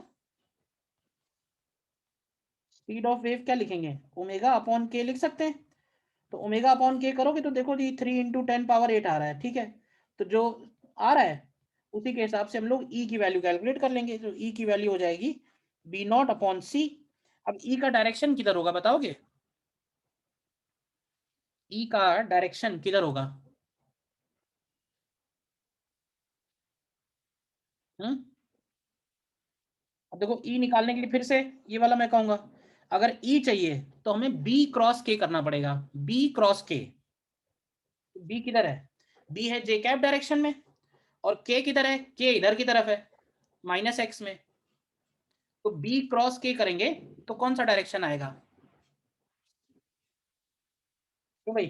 स्पीड ऑफ वेव क्या लिखेंगे, ओमेगा/के लिख सकते हैं। तो ओमेगा/के करोगे तो देखो जी 3 × 10⁸ आ रहा है। ठीक है, तो जो आ रहा है उसी के हिसाब से हम लोग ई की वैल्यू कैलकुलेट कर लेंगे। तो ई की वैल्यू हो जाएगी B0/C। अब ई का डायरेक्शन किधर होगा बताओगे, ई का डायरेक्शन किधर होगा। अब देखो ई निकालने के लिए फिर से ये वाला मैं कहूंगा, अगर ई चाहिए तो हमें B×K करना पड़ेगा। B×K, बी किधर है, बी है जे कैप डायरेक्शन में और के किधर है, के इधर की तरफ है -x में। तो B×K करेंगे तो कौन सा डायरेक्शन आएगा। तो भाई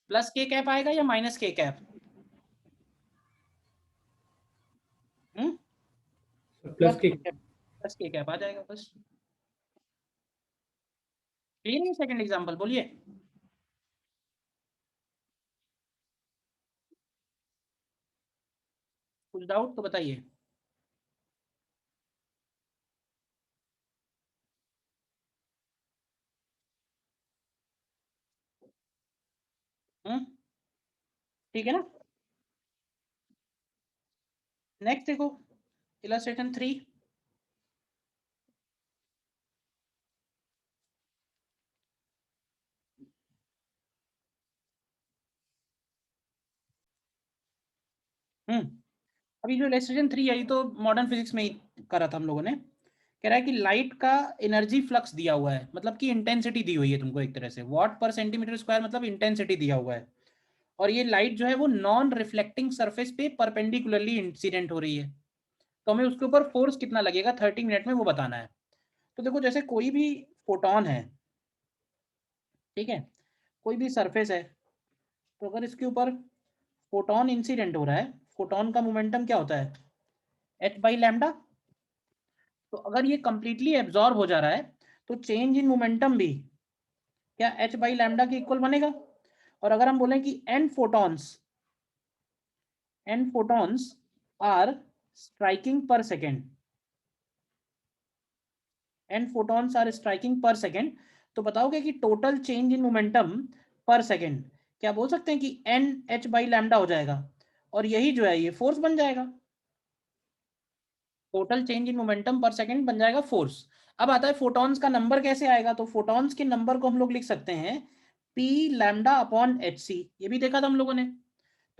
प्लस के कैप आएगा या माइनस के कैप। प्लस के। प्लस के कैप आ जाएगा बस। क्लियर है सेकंड एग्जांपल, बोलिए। कुछ डाउट तो बताइए। ठीक है ना। नेक्स्ट देखो इलस्ट्रेशन 3। अभी जो इलस्ट्रेशन 3 है ये तो मॉडर्न फिजिक्स में ही करा था हम लोगों ने। कह रहा है कि लाइट का एनर्जी फ्लक्स दिया हुआ है, मतलब कि इंटेंसिटी दी हुई है तुमको एक तरह से, Wm/cm², मतलब इंटेंसिटी दिया हुआ है। और ये लाइट जो है वो नॉन रिफ्लेक्टिंग सरफेस पे परपेंडिकुलरली इंसिडेंट हो रही है। तो हमें उसके ऊपर फोर्स कितना लगेगा 30 मिनट में वो बताना है। तो देखो जैसे कोई भी फोटोन है, ठीक है, कोई भी सरफेस है, तो अगर इसके ऊपर फोटोन इंसिडेंट हो रहा है, फोटोन का मोमेंटम क्या होता है, h/λ। तो अगर ये कंप्लीटली एब्जॉर्ब हो जा रहा है तो चेंज इन मोमेंटम भी क्या h/λ के इक्वल बनेगा। और अगर हम बोलें कि n photons are striking per second, n photons are striking per second, तो बताओगे कि total change in momentum per second क्या बोल सकते हैं कि n h/λ हो जाएगा, और यही जो है ये फोर्स बन जाएगा। Total change in momentum per second बन जाएगा फोर्स। अब आता है फोटॉन्स का नंबर कैसे आएगा, तो फोटॉन्स के नंबर को हम लोग लिख सकते हैं p λ/hc, ये भी देखा था हम लोगों ने।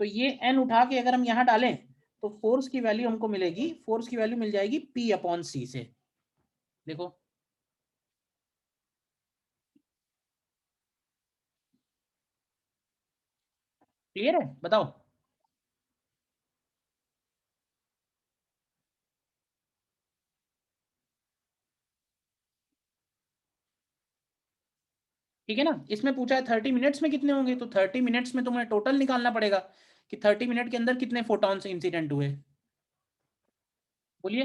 तो ये n उठा के अगर हम यहाँ डालें तो फोर्स की वैल्यू हमको मिलेगी, फोर्स की वैल्यू मिल जाएगी p/c से। देखो क्लियर है, बताओ। ठीक है ना, इसमें पूछा है 30 मिनट्स में कितने होंगे, तो 30 मिनट्स में तुम्हें टोटल निकालना पड़ेगा कि 30 मिनट के अंदर कितने फोटॉन्स इंसिडेंट हुए। बोलिए,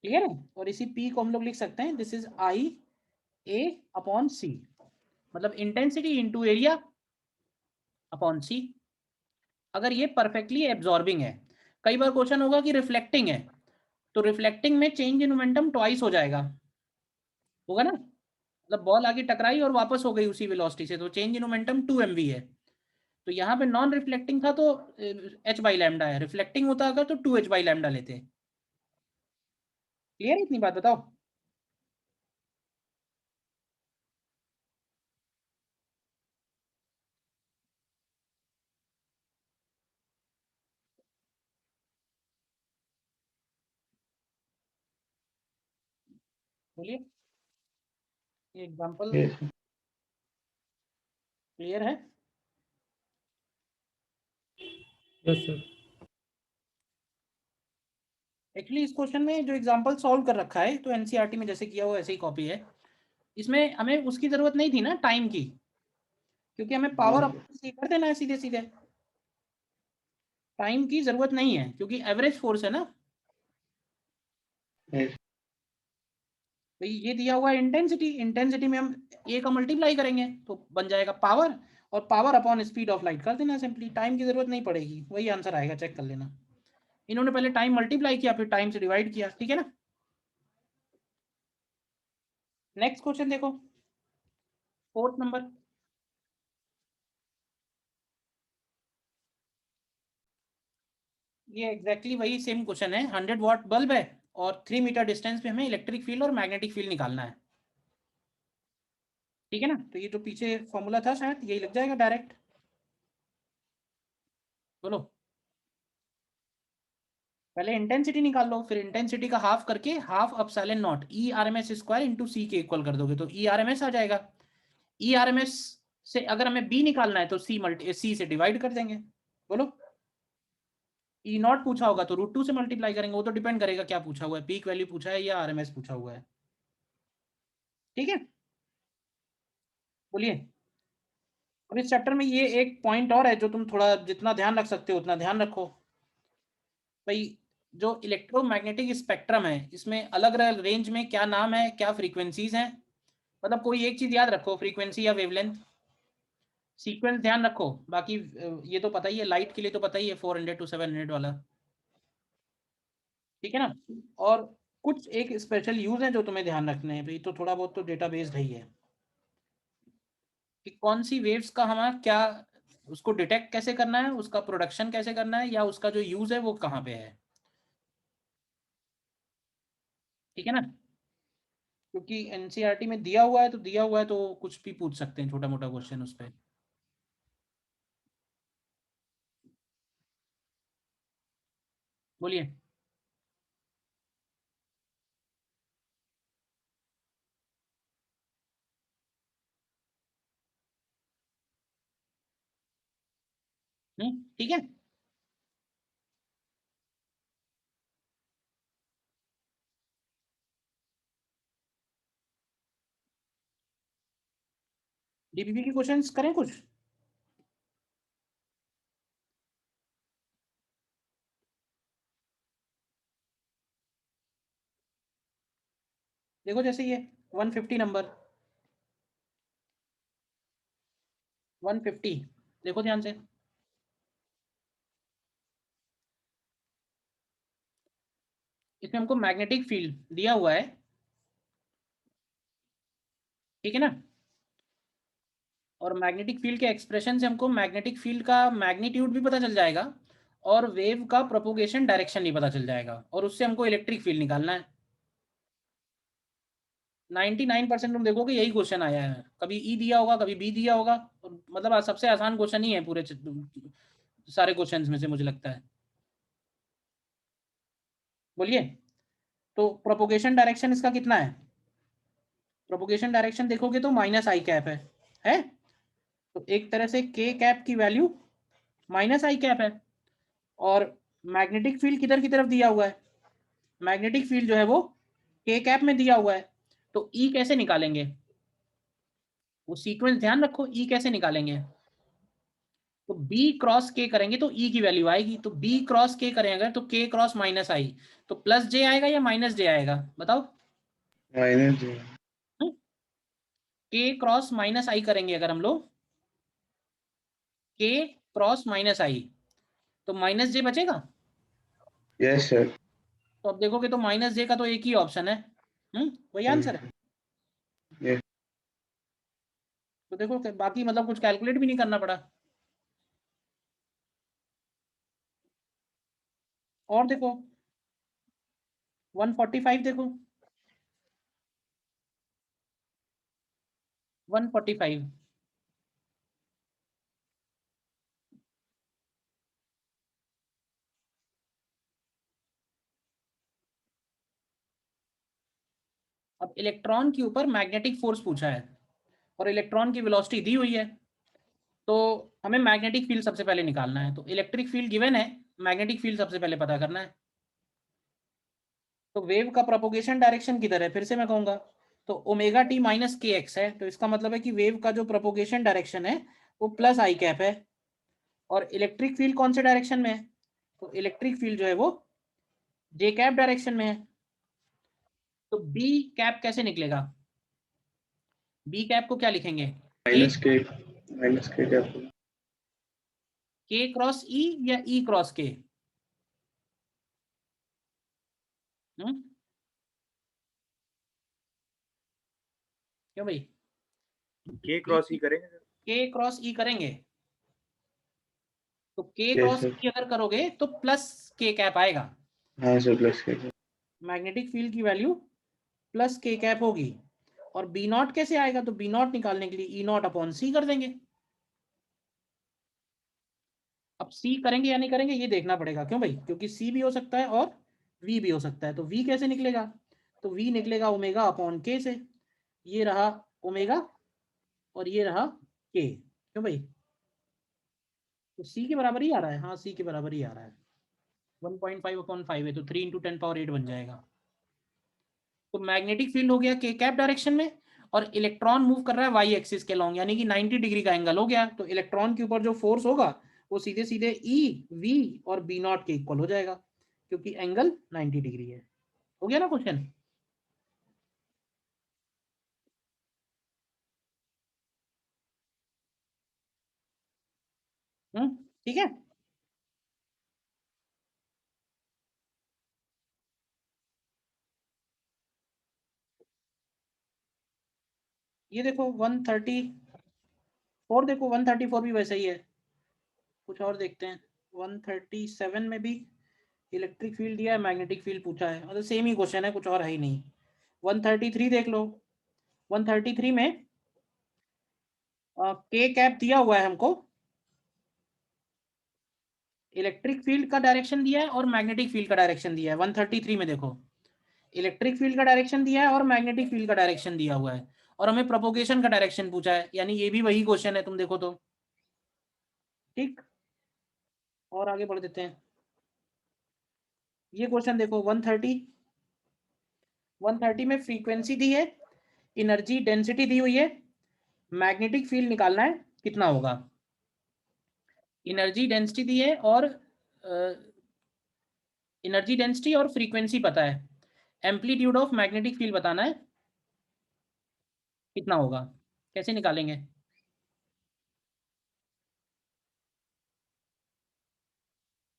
क्लियर है। और इसी p को हम लोग लिख सकते हैं, दिस इज IA/c, मतलब intensity into area upon c। अगर ये परफेक्टली एब्जॉर्बिंग है, कई बार क्वेश्चन होगा कि रिफ्लेक्टिंग है, तो रिफ्लेक्टिंग में चेंज इन मोमेंटम ट्वाइस हो जाएगा, होगा ना, मतलब बॉल आगे टकराई और वापस हो गई उसी वेलोसिटी से, तो चेंज इन मोमेंटम 2 mv है। तो यहाँ पे नॉन रिफ्लेक्टिंग था तो h/λ है, रिफ्लेक्टिंग होता अगर तो 2h/λ लेते। क्लियर है इतनी बात, बताओ। बोलिए, ये एग्जांपल Yes. क्लियर है। Yes, sir. एक्चुअली इस क्वेश्चन में जो एग्जांपल सॉल्व कर रखा है तो एनसीईआरटी में जैसे किया हुआ ऐसे ही कॉपी है, इसमें हमें उसकी जरूरत नहीं थी ना टाइम की, क्योंकि हमें पावर हाँ, अपॉन सी कर देना है सीधे सीधे, टाइम की जरूरत नहीं है क्योंकि एवरेज फोर्स है ना। yes. तो ये दिया हुआ है इंटेंसिटी, इंटेंसिटी में हम ए का मल्टीप्लाई करेंगे तो बन जाएगा पावर, और power upon speed of light कर देना सिंपली, टाइम की जरूरत नहीं पड़ेगी, वही आंसर आएगा, चेक कर लेना। इन्होंने पहले टाइम मल्टीप्लाई किया फिर टाइम से डिवाइड किया, ठीक है ना। नेक्स्ट क्वेश्चन देखो, 4th नंबर। ये एग्जैक्टली वही सेम क्वेश्चन है, 100 वाट बल्ब है और 3 मीटर डिस्टेंस पे हमें इलेक्ट्रिक फील्ड और मैग्नेटिक फील्ड निकालना है, ठीक है ना। तो ये जो पीछे फॉर्मूला था शायद यही लग जाएगा डायरेक्ट, बोलो। पहले इंटेंसिटी निकाल लो, फिर इंटेंसिटी का हाफ करके half epsilon naught E/RMS² into C के इक्वल कर दोगे तो E/RMS आ जाएगा। E/RMS से अगर हमें बी निकालना है तो सी से डिवाइड कर देंगे, बोलो। E0 पूछा होगा तो √2 से मल्टीप्लाई करेंगे, वो तो डिपेंड करेगा क्या पूछा हुआ है, पीक वैल्यू पूछा है या RMS पूछा हुआ है, ठीक है। बोलिए, अब इस चैप्टर में ये एक पॉइंट और है जो तुम थोड़ा जितना ध्यान रख सकते हो उतना ध्यान रखो भाई। जो इलेक्ट्रोमैग्नेटिक स्पेक्ट्रम है इसमें अलग अलग रेंज में क्या नाम है, क्या फ्रीक्वेंसीज हैं, मतलब कोई एक चीज याद रखो, फ्रीक्वेंसी या वेवलेंथ, सीक्वेंस ध्यान रखो, बाकी ये तो पता ही है, लाइट के लिए तो पता ही है 400 to 700 वाला, ठीक है ना। और कुछ एक स्पेशल यूज है जो तुम्हें ध्यान रखने हैं भाई, तो थोड़ा बहुत तो डेटा बेस्ड है ही है कि कौन सी वेव्स का हमारा क्या, उसको डिटेक्ट कैसे करना है, उसका प्रोडक्शन कैसे करना है, या उसका जो यूज है वो कहाँ पे है, ठीक है ना। क्योंकि एनसीईआरटी में दिया हुआ है तो दिया हुआ है, तो कुछ भी पूछ सकते हैं छोटा मोटा क्वेश्चन उस पर। बोलिए। ठीक है। डीबीबी के क्वेश्चंस करें कुछ? देखो जैसे ये 150 नंबर 150, देखो ध्यान से, इसमें हमको मैग्नेटिक फील्ड दिया हुआ है, ठीक है ना? और मैग्नेटिक फील्ड के एक्सप्रेशन से हमको मैग्नेटिक फील्ड का मैग्नीट्यूड भी पता चल जाएगा और वेव का प्रोपोगेशन डायरेक्शन भी पता चल जाएगा, और उससे हमको इलेक्ट्रिक फील्ड निकालना है। 99% तुम देखोगे यही क्वेश्चन आया है, कभी ई दिया होगा, कभी बी दिया होगा, मतलब आज सबसे आसान क्वेश्चन ही है पूरे सारे क्वेश्चंस में से, मुझे लगता है। बोलिए, तो प्रोपोगेशन डायरेक्शन इसका कितना है? प्रोपोगेशन डायरेक्शन देखोगे तो माइनस आई कैप है? तो एक तरह से के कैप की वैल्यू माइनस आई कैप है, और मैग्नेटिक फील्ड किधर की तरफ दिया हुआ है? मैग्नेटिक फील्ड जो है वो के कैप में दिया हुआ है। तो ई कैसे निकालेंगे? वो सीक्वेंस ध्यान रखो, ई कैसे निकालेंगे? तो बी क्रॉस के करेंगे तो ई की वैल्यू आएगी, तो बी क्रॉस के करेंगे तो के क्रॉस माइनस आई, तो प्लस जे आएगा या माइनस जे आएगा, बताओ? माइनस जी। के क्रॉस माइनस आई करेंगे अगर हम लोग, के क्रॉस माइनस आई, तो माइनस जे बचेगा। Yes sir. तो अब देखोगे तो माइनस जे का तो एक ही ऑप्शन है, वही आंसर है। यस। तो देखो बाकी मतलब कुछ कैलकुलेट भी नहीं करना पड़ा। और देखो 145, देखो 145, अब इलेक्ट्रॉन के ऊपर मैग्नेटिक फोर्स पूछा है और इलेक्ट्रॉन की वेलोसिटी दी हुई है, तो हमें मैग्नेटिक फील्ड सबसे पहले निकालना है। तो इलेक्ट्रिक फील्ड गिवन है, मैग्नेटिक फील्ड सबसे पहले पता करना है। तो वेव का प्रोपोगेशन डायरेक्शन किधर है, फिर से मैं कहूंगा, तो ओमेगा टी माइनस के एक्स है, तो इसका मतलब है कि वेव का जो प्रोपोगेशन डायरेक्शन है वो प्लस आई कैप है। और इलेक्ट्रिक फील्ड कौन से डायरेक्शन में है? तो इलेक्ट्रिक फील्ड जो है वो जे कैप डायरेक्शन में है। तो बी कैप कैसे निकलेगा? बी कैप को क्या लिखेंगे? के माइनस के क्या? के क्रॉस ई या ई क्रॉस के? क्यों भाई? के क्रॉस ही करेंगे सर। के क्रॉस ई करेंगे, तो के यस क्रॉस सर। ई अगर करोगे तो प्लस के कैप आएगा। हाँ सर, प्लस के। मैग्नेटिक फील्ड की वैल्यू प्लस के कैप होगी। और बी नॉट कैसे आएगा? तो बी नॉट निकालने के लिए ई नॉट अपॉन सी कर देंगे। अब सी करेंगे या नहीं करेंगे ये देखना पड़ेगा, क्यों भाई? क्योंकि सी भी हो सकता है और वी भी हो सकता है। तो वी कैसे निकलेगा? तो वी निकलेगा ओमेगा अपॉन के से, ये रहा ओमेगा और ये रहा के, क्यों भाई? तो सी के बराबर ही आ रहा है, हाँ सी के बराबर ही आ रहा है। 1.5 अपॉन 5 है तो 3 × 10⁸ बन जाएगा। तो मैग्नेटिक फील्ड हो गया के कैप डायरेक्शन में, और इलेक्ट्रॉन मूव कर रहा है वाई एक्सिस के लॉन्ग, यानी कि 90 डिग्री का एंगल हो गया। तो इलेक्ट्रॉन के ऊपर जो फोर्स होगा वो सीधे सीधे ई वी और बी नॉट के इक्वल हो जाएगा, क्योंकि एंगल 90 डिग्री है। हो गया ना क्वेश्चन? ठीक है। ये देखो 134, देखो 134 भी वैसे ही है। कुछ और देखते हैं, 137 में भी इलेक्ट्रिक फील्ड दिया है, मैग्नेटिक फील्ड पूछा है, मतलब सेम ही क्वेश्चन है, कुछ और है ही नहीं। 133 देख लो, 133 में के कैप दिया हुआ है हमको, इलेक्ट्रिक फील्ड का डायरेक्शन दिया है और मैग्नेटिक फील्ड का डायरेक्शन दिया है। 133 में देखो इलेक्ट्रिक फील्ड का डायरेक्शन दिया है और मैग्नेटिक फील्ड का डायरेक्शन दिया हुआ है, और हमें प्रोपोगेशन का डायरेक्शन पूछा है, यानी ये भी वही क्वेश्चन है, तुम देखो तो। ठीक, और आगे बढ़ देते हैं। ये क्वेश्चन देखो 130 में फ्रीक्वेंसी दी है, एनर्जी डेंसिटी दी हुई है, मैग्नेटिक फील्ड निकालना है, कितना होगा? एनर्जी डेंसिटी दी है और एनर्जी डेंसिटी और फ्रीक्वेंसी पता है, एम्पलीट्यूड ऑफ मैग्नेटिक फील्ड बताना है, कितना होगा? कैसे निकालेंगे?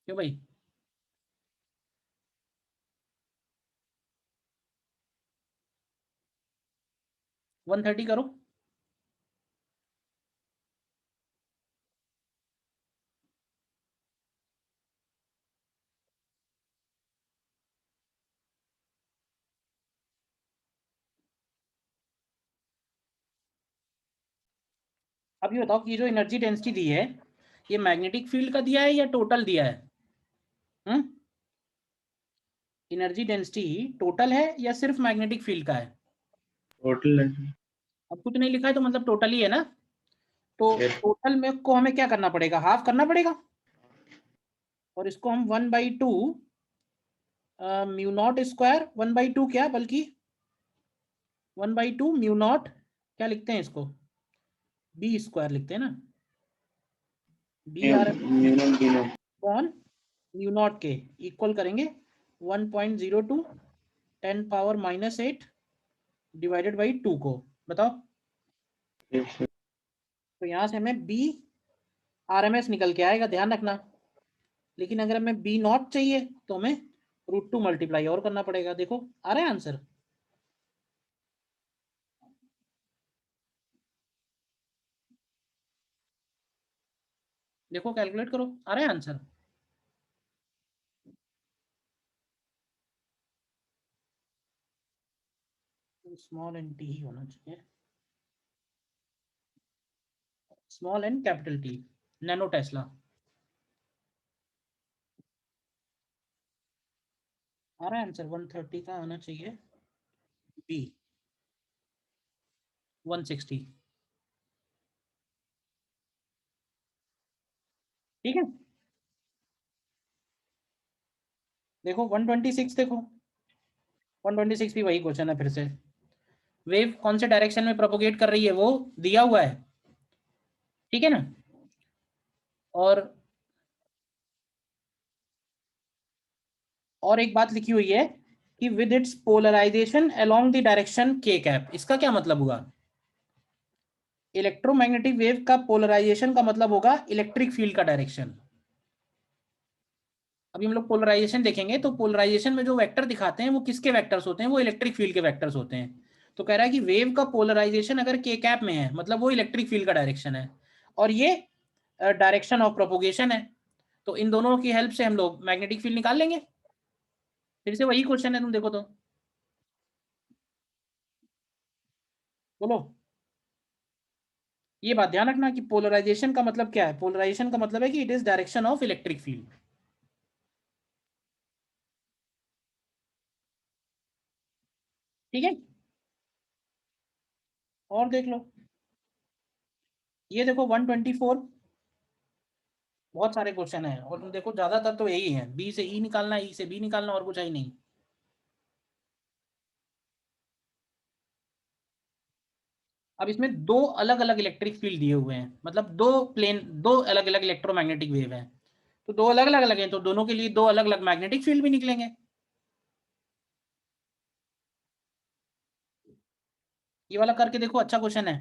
क्यों भाई? 130 करो। अब ये बताओ कि जो एनर्जी डेंसिटी दी है, ये मैग्नेटिक फील्ड का दिया है या टोटल दिया है? एनर्जी डेंसिटी टोटल है या सिर्फ मैग्नेटिक फील्ड का है? टोटल। अब कुछ नहीं लिखा है तो मतलब टोटल ही है ना। तो टोटल में को हमें क्या करना पड़ेगा? हाफ करना पड़ेगा, और इसको हम 1/2 म्यू नॉट स्क्वायर, 1/2 क्या बल्कि 1/2 म्यू नॉट, क्या लिखते हैं इसको? बी स्क्वायर लिखते हैं ना, बी आर कौन म्यू नॉट के इक्वल करेंगे 1.02 10⁻⁻8 डिवाइडेड बाई 2 को। बताओ। तो यहाँ से हमें बी RMS निकल के आएगा, ध्यान रखना। लेकिन अगर हमें बी नॉट चाहिए तो हमें √2 मल्टीप्लाई और करना पड़ेगा। देखो आ रहा है आंसर? देखो कैलकुलेट करो, आ रहा है आंसर? स्मॉल एन टी ही होना चाहिए, small n capital T, nano tesla. आ रहा है आंसर? 130 का आना चाहिए, बी 160। ठीक है, देखो 126, देखो 126 भी वही क्वेश्चन है फिर से। वेव कौन से डायरेक्शन में प्रोपोगेट कर रही है वो दिया हुआ है, ठीक है ना। और एक बात लिखी हुई है कि with its polarisation along the direction के कैप। इसका क्या मतलब हुआ? इलेक्ट्रोमैग्नेटिक वेव का पोलराइजेशन का मतलब होगा इलेक्ट्रिक फील्ड का डायरेक्शन। अभी हम लोग पोलराइजेशन देखेंगे तो पोलराइजेशन में जो वेक्टर दिखाते हैं वो किसके वेक्टर्स होते हैं? वो इलेक्ट्रिक फील्ड के वेक्टर्स होते हैं। तो कह रहा है कि वेव का पोलराइजेशन अगर के कैप में है मतलब वो इलेक्ट्रिक फील्ड का डायरेक्शन है, और ये डायरेक्शन ऑफ प्रोपोगेशन है। तो इन दोनों की हेल्प से हम लोग मैग्नेटिक फील्ड निकाल लेंगे। फिर से वही क्वेश्चन है, तुम देखो तो बोलो। ये बात ध्यान रखना कि पोलराइजेशन का मतलब क्या है। पोलराइजेशन का मतलब है कि it is direction of electric field. ठीक है, और देख लो, ये देखो 124, बहुत सारे क्वेश्चन है और तुम देखो ज्यादातर तो यही है, बी से ई निकालना, ई से बी निकालना, और कुछ है ही नहीं। अब इसमें दो अलग अलग इलेक्ट्रिक फील्ड दिए हुए हैं, मतलब दो अलग अलग इलेक्ट्रोमैग्नेटिक वेव हैं। तो दो अलग अलग अलग हैं तो दोनों के लिए दो अलग अलग मैग्नेटिक फील्ड भी निकलेंगे। ये वाला करके देखो, अच्छा क्वेश्चन है।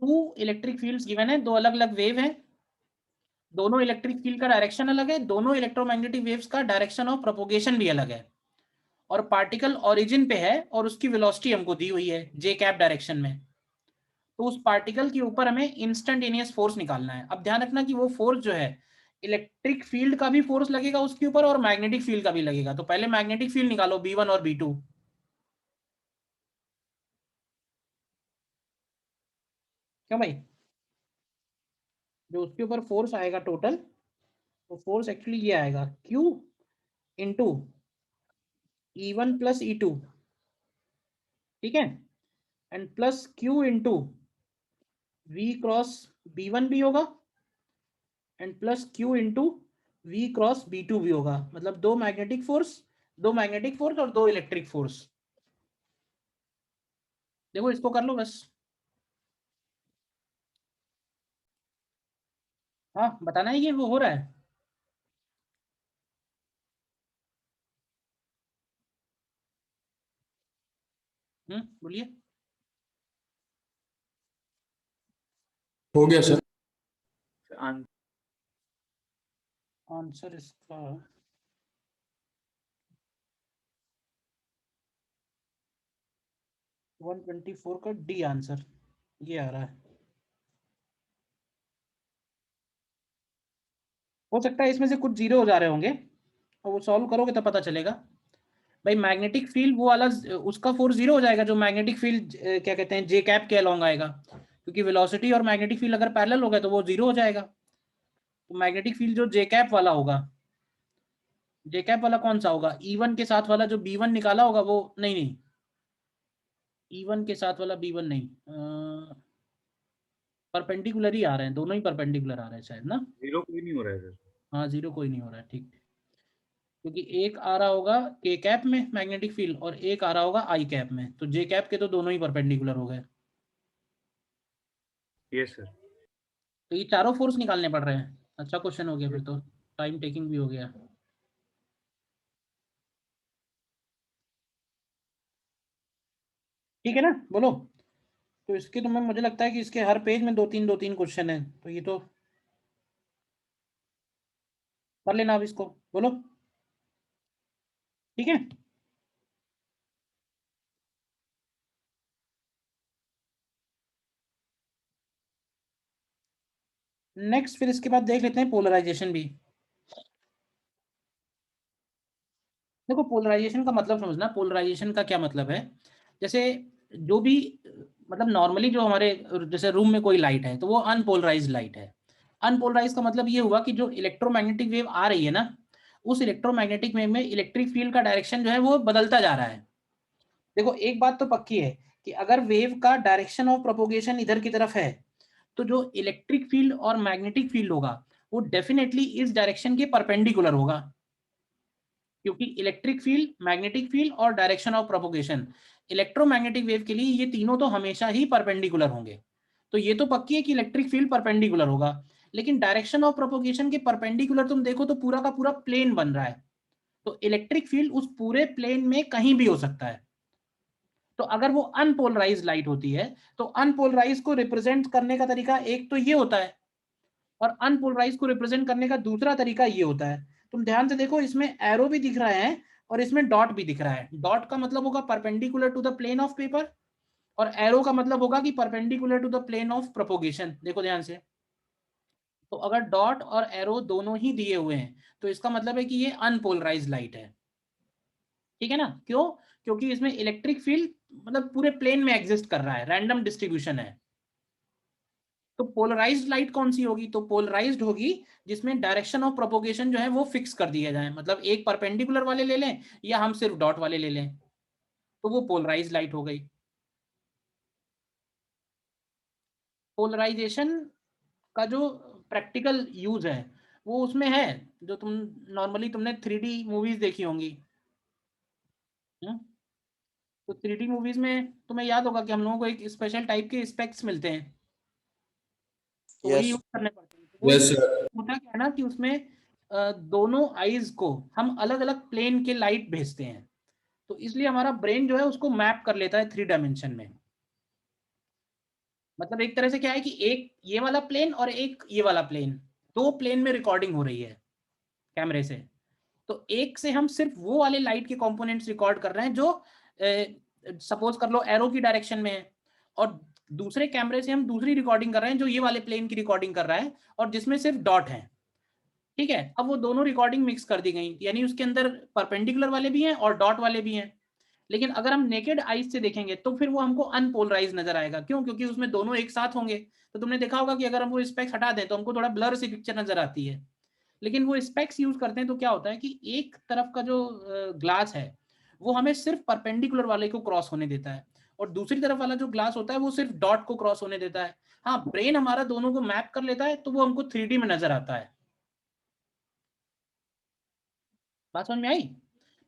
टू इलेक्ट्रिक फील्ड्स गिवन है, दो अलग अलग वेव है, दोनों इलेक्ट्रिक फील्ड का डायरेक्शन अलग है, दोनों इलेक्ट्रोमैग्नेटिक वेव्स का डायरेक्शन ऑफ प्रोपोगेशन भी अलग है, और पार्टिकल ओरिजिन पे है और उसकी वेलोसिटी हमको दी हुई है जे कैप डायरेक्शन में। तो उस पार्टिकल के ऊपर हमें इंस्टेंटेनियस फोर्स निकालना है। अब ध्यान रखना कि वो फोर्स जो है इलेक्ट्रिक फील्ड का भी फोर्स लगेगा उसके ऊपर और मैग्नेटिक फील्ड का भी लगेगा। तो पहले मैग्नेटिक फील्ड निकालो, B1 और B2। क्यों भाई? जो उसके ऊपर फोर्स आएगा टोटल, तो फोर्स एक्चुअली ये आएगा Q into E1 plus E2, ठीक है, and plus Q into V cross B1 भी होगा, and plus Q into V cross B2 भी होगा। मतलब दो मैग्नेटिक फोर्स और दो इलेक्ट्रिक फोर्स। देखो इसको कर लो बस। हाँ बताना है, ये वो हो रहा है। बोलिए। हो गया सर। आंसर इसका 124 का डी आंसर ये आ रहा है। हो सकता है इसमें से कुछ जीरो हो जा रहे होंगे, और वो सॉल्व करोगे तो पता चलेगा। भाई मैग्नेटिक फील्ड वो वाला उसका फोर्स जीरो हो जाएगा जो मैग्नेटिक फील्ड क्या कहते हैं जे कैप के अलॉन्ग आएगा, क्योंकि वेलोसिटी और मैग्नेटिक फील्ड अगर पैरेलल हो गए तो वो जीरो हो जाएगा। तो मैग्नेटिक फील्ड जो जे कैप वाला होगा, जे कैप वाला कौन सा होगा, E1 के साथ वाला जो B1 निकाला होगा वो, नहीं नहीं, E1 के साथ वाला B1 नहीं, परपेंडिकुलर ही आ रहे हैं, दोनों ही परपेंडिकुलर आ रहे हैं शायद ना। जीरो कोई नहीं हो रहा है सर। हाँ जीरो कोई नहीं हो रहा है, ठीक। क्योंकि एक आ रहा होगा के कैप में मैग्नेटिक फील्ड और एक आ रहा होगा आई कैप में, तो जे कैप के तो दोनों ही परपेंडिकुलर हो गए। Yes sir. तो ये चारों फोर्स निकालने पड़ रहे हैं। अच्छा क्वेश्चन हो गया फिर तो, टाइम टेकिंग भी हो गया। ठीक है ना, बोलो। तो इसके तो मैं मुझे लगता है कि इसके हर पेज में दो तीन क्वेश्चन है, तो ये तो कर लेना अब इसको, बोलो। ठीक है। नेक्स्ट फिर इसके बाद देख लेते हैं पोलराइजेशन भी। देखो पोलराइजेशन का मतलब समझना, पोलराइजेशन का क्या मतलब है। जैसे जो भी मतलब नॉर्मली जो हमारे जैसे रूम में कोई लाइट है तो वो अनपोलराइज्ड लाइट है। अनपोलराइज का मतलब ये हुआ कि जो इलेक्ट्रोमैग्नेटिक वेव आ रही है ना, उस इलेक्ट्रोमैग्नेटिक वेव में इलेक्ट्रिक फील्ड का डायरेक्शन जो है वो बदलता जा रहा है। देखो एक बात तो पक्की है कि अगर वेव का डायरेक्शन ऑफ प्रोपोगेशन इधर की तरफ है तो जो इलेक्ट्रिक फील्ड और मैग्नेटिक फील्ड होगा वो डेफिनेटली इस डायरेक्शन के परपेंडिकुलर होगा, क्योंकि इलेक्ट्रिक फील्ड, मैग्नेटिक फील्ड और direction of propagation, electromagnetic wave के लिए ये तीनों तो हमेशा ही परपेंडिकुलर होंगे। तो ये तो पक्की है कि इलेक्ट्रिक फील्ड परपेंडिकुलर होगा, लेकिन डायरेक्शन ऑफ प्रोपोगेशन के परपेंडिकुलर तुम देखो तो पूरा का पूरा प्लेन बन रहा है, तो इलेक्ट्रिक फील्ड उस पूरे प्लेन में कहीं भी हो सकता है। तो अगर वो अनपोलराइज लाइट होती है तो अनपोलराइज को रिप्रेजेंट करने का तरीका एक तो ये होता है, और अनपोलराइज को रिप्रेजेंट करने का दूसरा तरीका ये होता है। तुम ध्यान से देखो, इसमें एरो भी दिख रहा है और इसमें डॉट भी दिख रहा है। डॉट का मतलब होगा perpendicular to the plane of paper, और एरो का मतलब होगा कि perpendicular to the plane of propagation. देखो ध्यान से, तो अगर डॉट और एरो दोनों ही दिए हुए हैं तो इसका मतलब है कि ये अनपोलराइज लाइट है। ठीक है ना, क्यों? क्योंकि इसमें इलेक्ट्रिक फील्ड मतलब पूरे प्लेन में एग्जिस्ट कर रहा है, रैंडम डिस्ट्रीब्यूशन है। तो पोलराइज्ड लाइट कौन सी होगी, तो पोलराइज्ड होगी जिसमें डायरेक्शन ऑफ प्रोपोगेशन जो है वो फिक्स कर दिया जाए, मतलब एक परपेंडिकुलर वाले ले लें या हम सिर्फ डॉट वाले ले लें, तो वो पोलराइज्ड लाइट हो गई। पोलराइजेशन का जो प्रैक्टिकल यूज है वो उसमें है, जो तुम नॉर्मली तुमने 3D मूवीज देखी होंगी। हम्म? तो 3D मूवीज में तुम्हें याद होगा कि हम लोगों को एक स्पेशल टाइप के स्पेक्स मिलते हैं, तो वही यस। यूज करने पड़ते हैं। तो वो यस सर। होता क्या है ना कि उसमें दोनों आईज को हम अलग अलग प्लेन के लाइट भेजते हैं, तो इसलिए हमारा ब्रेन जो है उसको मैप कर लेता है 3 डायमेंशन में। मतलब एक तरह से क्या है कि एक ये वाला प्लेन और एक ये वाला प्लेन, दो प्लेन में रिकॉर्डिंग हो रही है कैमरे से। तो एक से हम सिर्फ वो वाले लाइट के कंपोनेंट्स रिकॉर्ड कर रहे हैं जो सपोज कर लो एरो की डायरेक्शन में है, और दूसरे कैमरे से हम दूसरी रिकॉर्डिंग कर रहे हैं जो ये वाले प्लेन की रिकॉर्डिंग कर रहा है और जिसमें सिर्फ डॉट है। ठीक है, अब वो दोनों रिकॉर्डिंग मिक्स कर दी गई, यानी उसके अंदर परपेंडिकुलर वाले भी हैं और डॉट वाले भी हैं। लेकिन अगर हम नेकेड आईज से देखेंगे तो फिर वो हमको अनपोलराइज नजर आएगा, क्यों? क्योंकि उसमें दोनों एक साथ होंगे। तो तुमने देखा होगा कि अगर हम वो स्पेक्स हटा दें तो हमको थोड़ा ब्लर सी पिक्चर नजर आती है। लेकिन वो स्पेक्स यूज करते हैं तो क्या होता है कि एक तरफ का जो ग्लास है वो हमें सिर्फ परपेंडिकुलर वाले को क्रॉस होने देता है, और दूसरी तरफ वाला जो ग्लास होता है वो सिर्फ डॉट को क्रॉस होने देता है। हाँ, ब्रेन हमारा दोनों को मैप कर लेता है तो वो हमको 3D में नजर आता है। बात समझ में आई?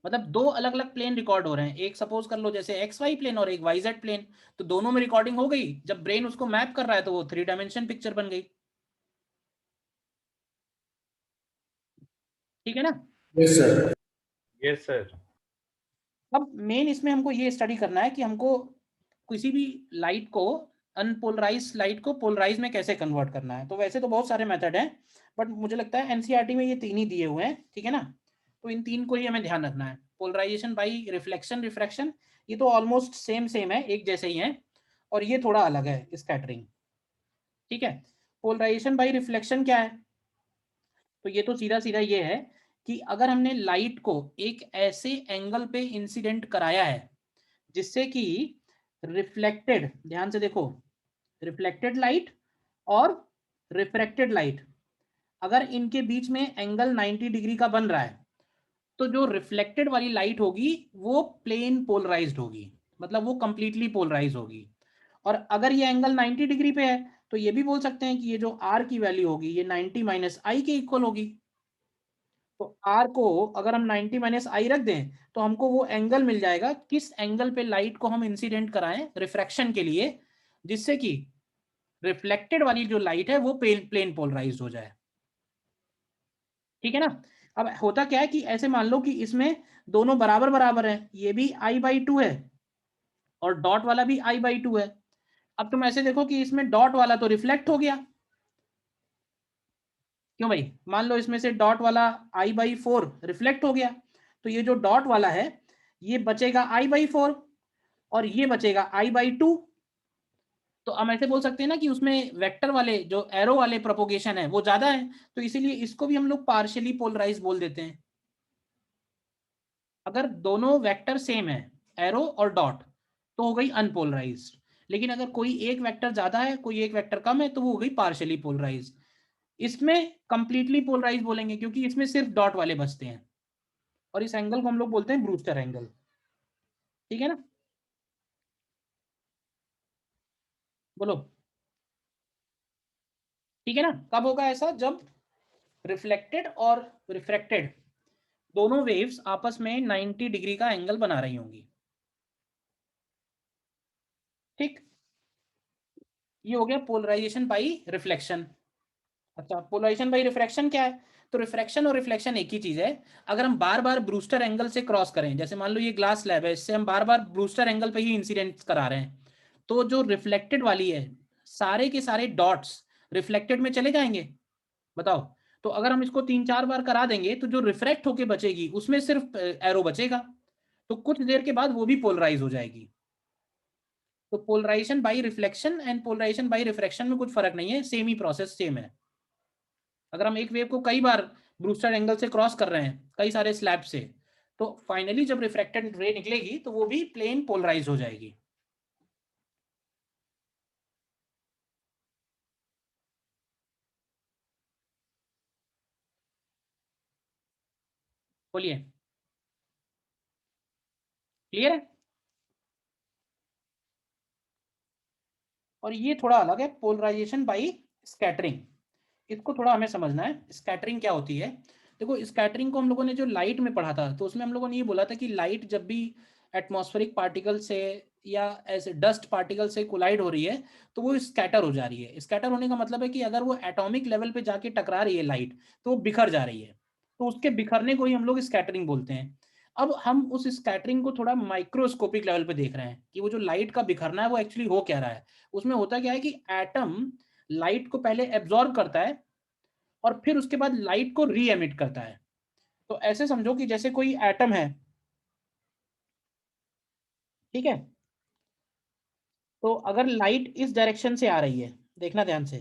मतलब दो अलग अलग प्लेन रिकॉर्ड हो रहे हैं, एक सपोज कर लो जैसे एक्स वाई प्लेन और एक वाई जेड प्लेन, तो दोनों में रिकॉर्डिंग हो गई, जब ब्रेन उसको मैप कर रहा है तो वो 3 डायमेंशन पिक्चर बन गई। ठीक है ना? Yes, sir. Yes sir. अब मेन इसमें हमको ये स्टडी करना है कि हमको किसी भी लाइट को, अनपोलराइज लाइट को पोलराइज में कैसे कन्वर्ट करना है। तो वैसे तो बहुत सारे मेथड हैं, बट मुझे लगता है एनसीईआरटी में ये 3 ही दिए हुए हैं, ठीक है ना? तो इन 3 को ही हमें ध्यान रखना है। पोलराइजेशन बाई रिफ्लेक्शन, रिफ्रैक्शन, ये तो ऑलमोस्ट सेम है, एक जैसे ही है, और ये थोड़ा अलग है, स्कैटरिंग, ठीक है? पोलराइजेशन बाई रिफ्लेक्शन क्या है? तो ये तो सीधा सीधा ये है कि अगर हमने लाइट को एक ऐसे एंगल पे इंसिडेंट कराया है जिससे कि रिफ्लेक्टेड, ध्यान से देखो, रिफ्लेक्टेड लाइट और रिफ्रैक्टेड लाइट, अगर इनके बीच में एंगल 90 डिग्री का बन रहा है, तो जो रिफ्लेक्टेड वाली लाइट होगी वो प्लेन पोलराइज्ड होगी, मतलब वो कंप्लीटली पोलराइज होगी। और अगर ये एंगल 90 डिग्री पे है तो ये भी बोल सकते हैं कि ये जो आर की वैल्यू होगी ये 90 माइनस आई के इक्वल होगी। तो आर को अगर हम 90 माइनस आई रख दें तो हमको वो एंगल मिल जाएगा किस एंगल पे लाइट को हम इंसिडेंट कराएं रिफ्रैक्शन के लिए, जिससे कि रिफ्लेक्टेड वाली जो लाइट है वो प्लेन पोलराइज्ड हो जाए, ठीक है ना? अब होता क्या है कि ऐसे मान लो कि इसमें दोनों बराबर बराबर है, ये भी I/2 है और डॉट वाला भी I/2 है। अब तुम ऐसे देखो कि इसमें डॉट वाला तो रिफ्लेक्ट हो गया, क्यों भाई? मान लो इसमें से डॉट वाला I/4 रिफ्लेक्ट हो गया, तो ये जो डॉट वाला है ये बचेगा I/4 और ये बचेगा I/2। तो हम ऐसे बोल सकते हैं ना कि उसमें वेक्टर वाले जो एरो वाले प्रोपोगेशन है वो ज्यादा है, तो इसीलिए इसको भी हम लोग पार्शियली पोलराइज बोल देते हैं। अगर दोनों वेक्टर सेम है, एरो और डॉट, तो हो गई अनपोलराइज्ड। लेकिन अगर कोई एक वेक्टर ज्यादा है, कोई एक वेक्टर कम है, तो वो हो गई पार्शियली पोलराइज्ड। इसमें कंप्लीटली पोलराइज बोलेंगे क्योंकि इसमें सिर्फ डॉट वाले बचते हैं, और इस एंगल को हम लोग बोलते हैं ब्रूस्टर एंगल, ठीक है ना? बोलो, ठीक है ना? कब होगा ऐसा? जब रिफ्लेक्टेड और रिफ्रैक्टेड दोनों वेव्स आपस में 90 डिग्री का एंगल बना रही होंगी, ठीक? ये हो गया पोलराइजेशन बाई रिफ्लेक्शन। अच्छा, पोलराइजेशन बाई रिफ्रैक्शन क्या है? तो रिफ्रैक्शन और रिफ्लेक्शन एक ही चीज है। अगर हम बार बार ब्रूस्टर एंगल से क्रॉस करें, जैसे मान लो ये ग्लास स्लैब है, इससे हम बार बार ब्रूस्टर एंगल पे ही इंसिडेंट करा रहे हैं, तो जो रिफ्लेक्टेड वाली है सारे के सारे डॉट्स रिफ्लेक्टेड में चले जाएंगे, बताओ? तो अगर हम इसको 3-4 बार करा देंगे तो जो रिफ्रैक्ट होके बचेगी उसमें सिर्फ एरो बचेगा, तो कुछ देर के बाद वो भी पोलराइज हो जाएगी। तो polarisation by reflection and polarisation by refraction में कुछ फर्क नहीं है, सेम ही प्रोसेस सेम है। अगर हम एक वेव को कई बार ब्रूस्टर एंगल से क्रॉस कर रहे हैं कई सारे स्लैब से, तो फाइनली जब रिफ्रैक्टेड रे निकलेगी तो वो भी प्लेन पोलराइज हो जाएगी। बोलिए, क्लियर है? और ये थोड़ा अलग है, पोलराइजेशन बाई स्कैटरिंग। इसको थोड़ा हमें समझना है, स्कैटरिंग क्या होती है। देखो, स्कैटरिंग को हम लोगों ने जो लाइट में पढ़ा था तो उसमें हम लोगों ने ये बोला था कि लाइट जब भी एटमॉस्फेरिक पार्टिकल से या ऐसे डस्ट पार्टिकल से कोलाइड हो रही है तो वो स्कैटर हो जा रही है। स्कैटर होने का मतलब है कि अगर वो एटॉमिक लेवल पे जाके टकरा रही है लाइट तो वो बिखर जा रही है, तो उसके बिखरने को ही हम लोग स्कैटरिंग बोलते हैं। अब हम उस स्कैटरिंग को थोड़ा माइक्रोस्कोपिक लेवल पे देख रहे हैं कि वो जो लाइट का बिखरना है वो एक्चुअली हो क्या रहा है। उसमें होता क्या है कि एटम लाइट को पहले एब्जॉर्ब करता है और फिर उसके बाद लाइट को री एमिट करता है। तो ऐसे समझो कि जैसे कोई एटम है, ठीक है? तो अगर लाइट इस डायरेक्शन से आ रही है, देखना ध्यान से,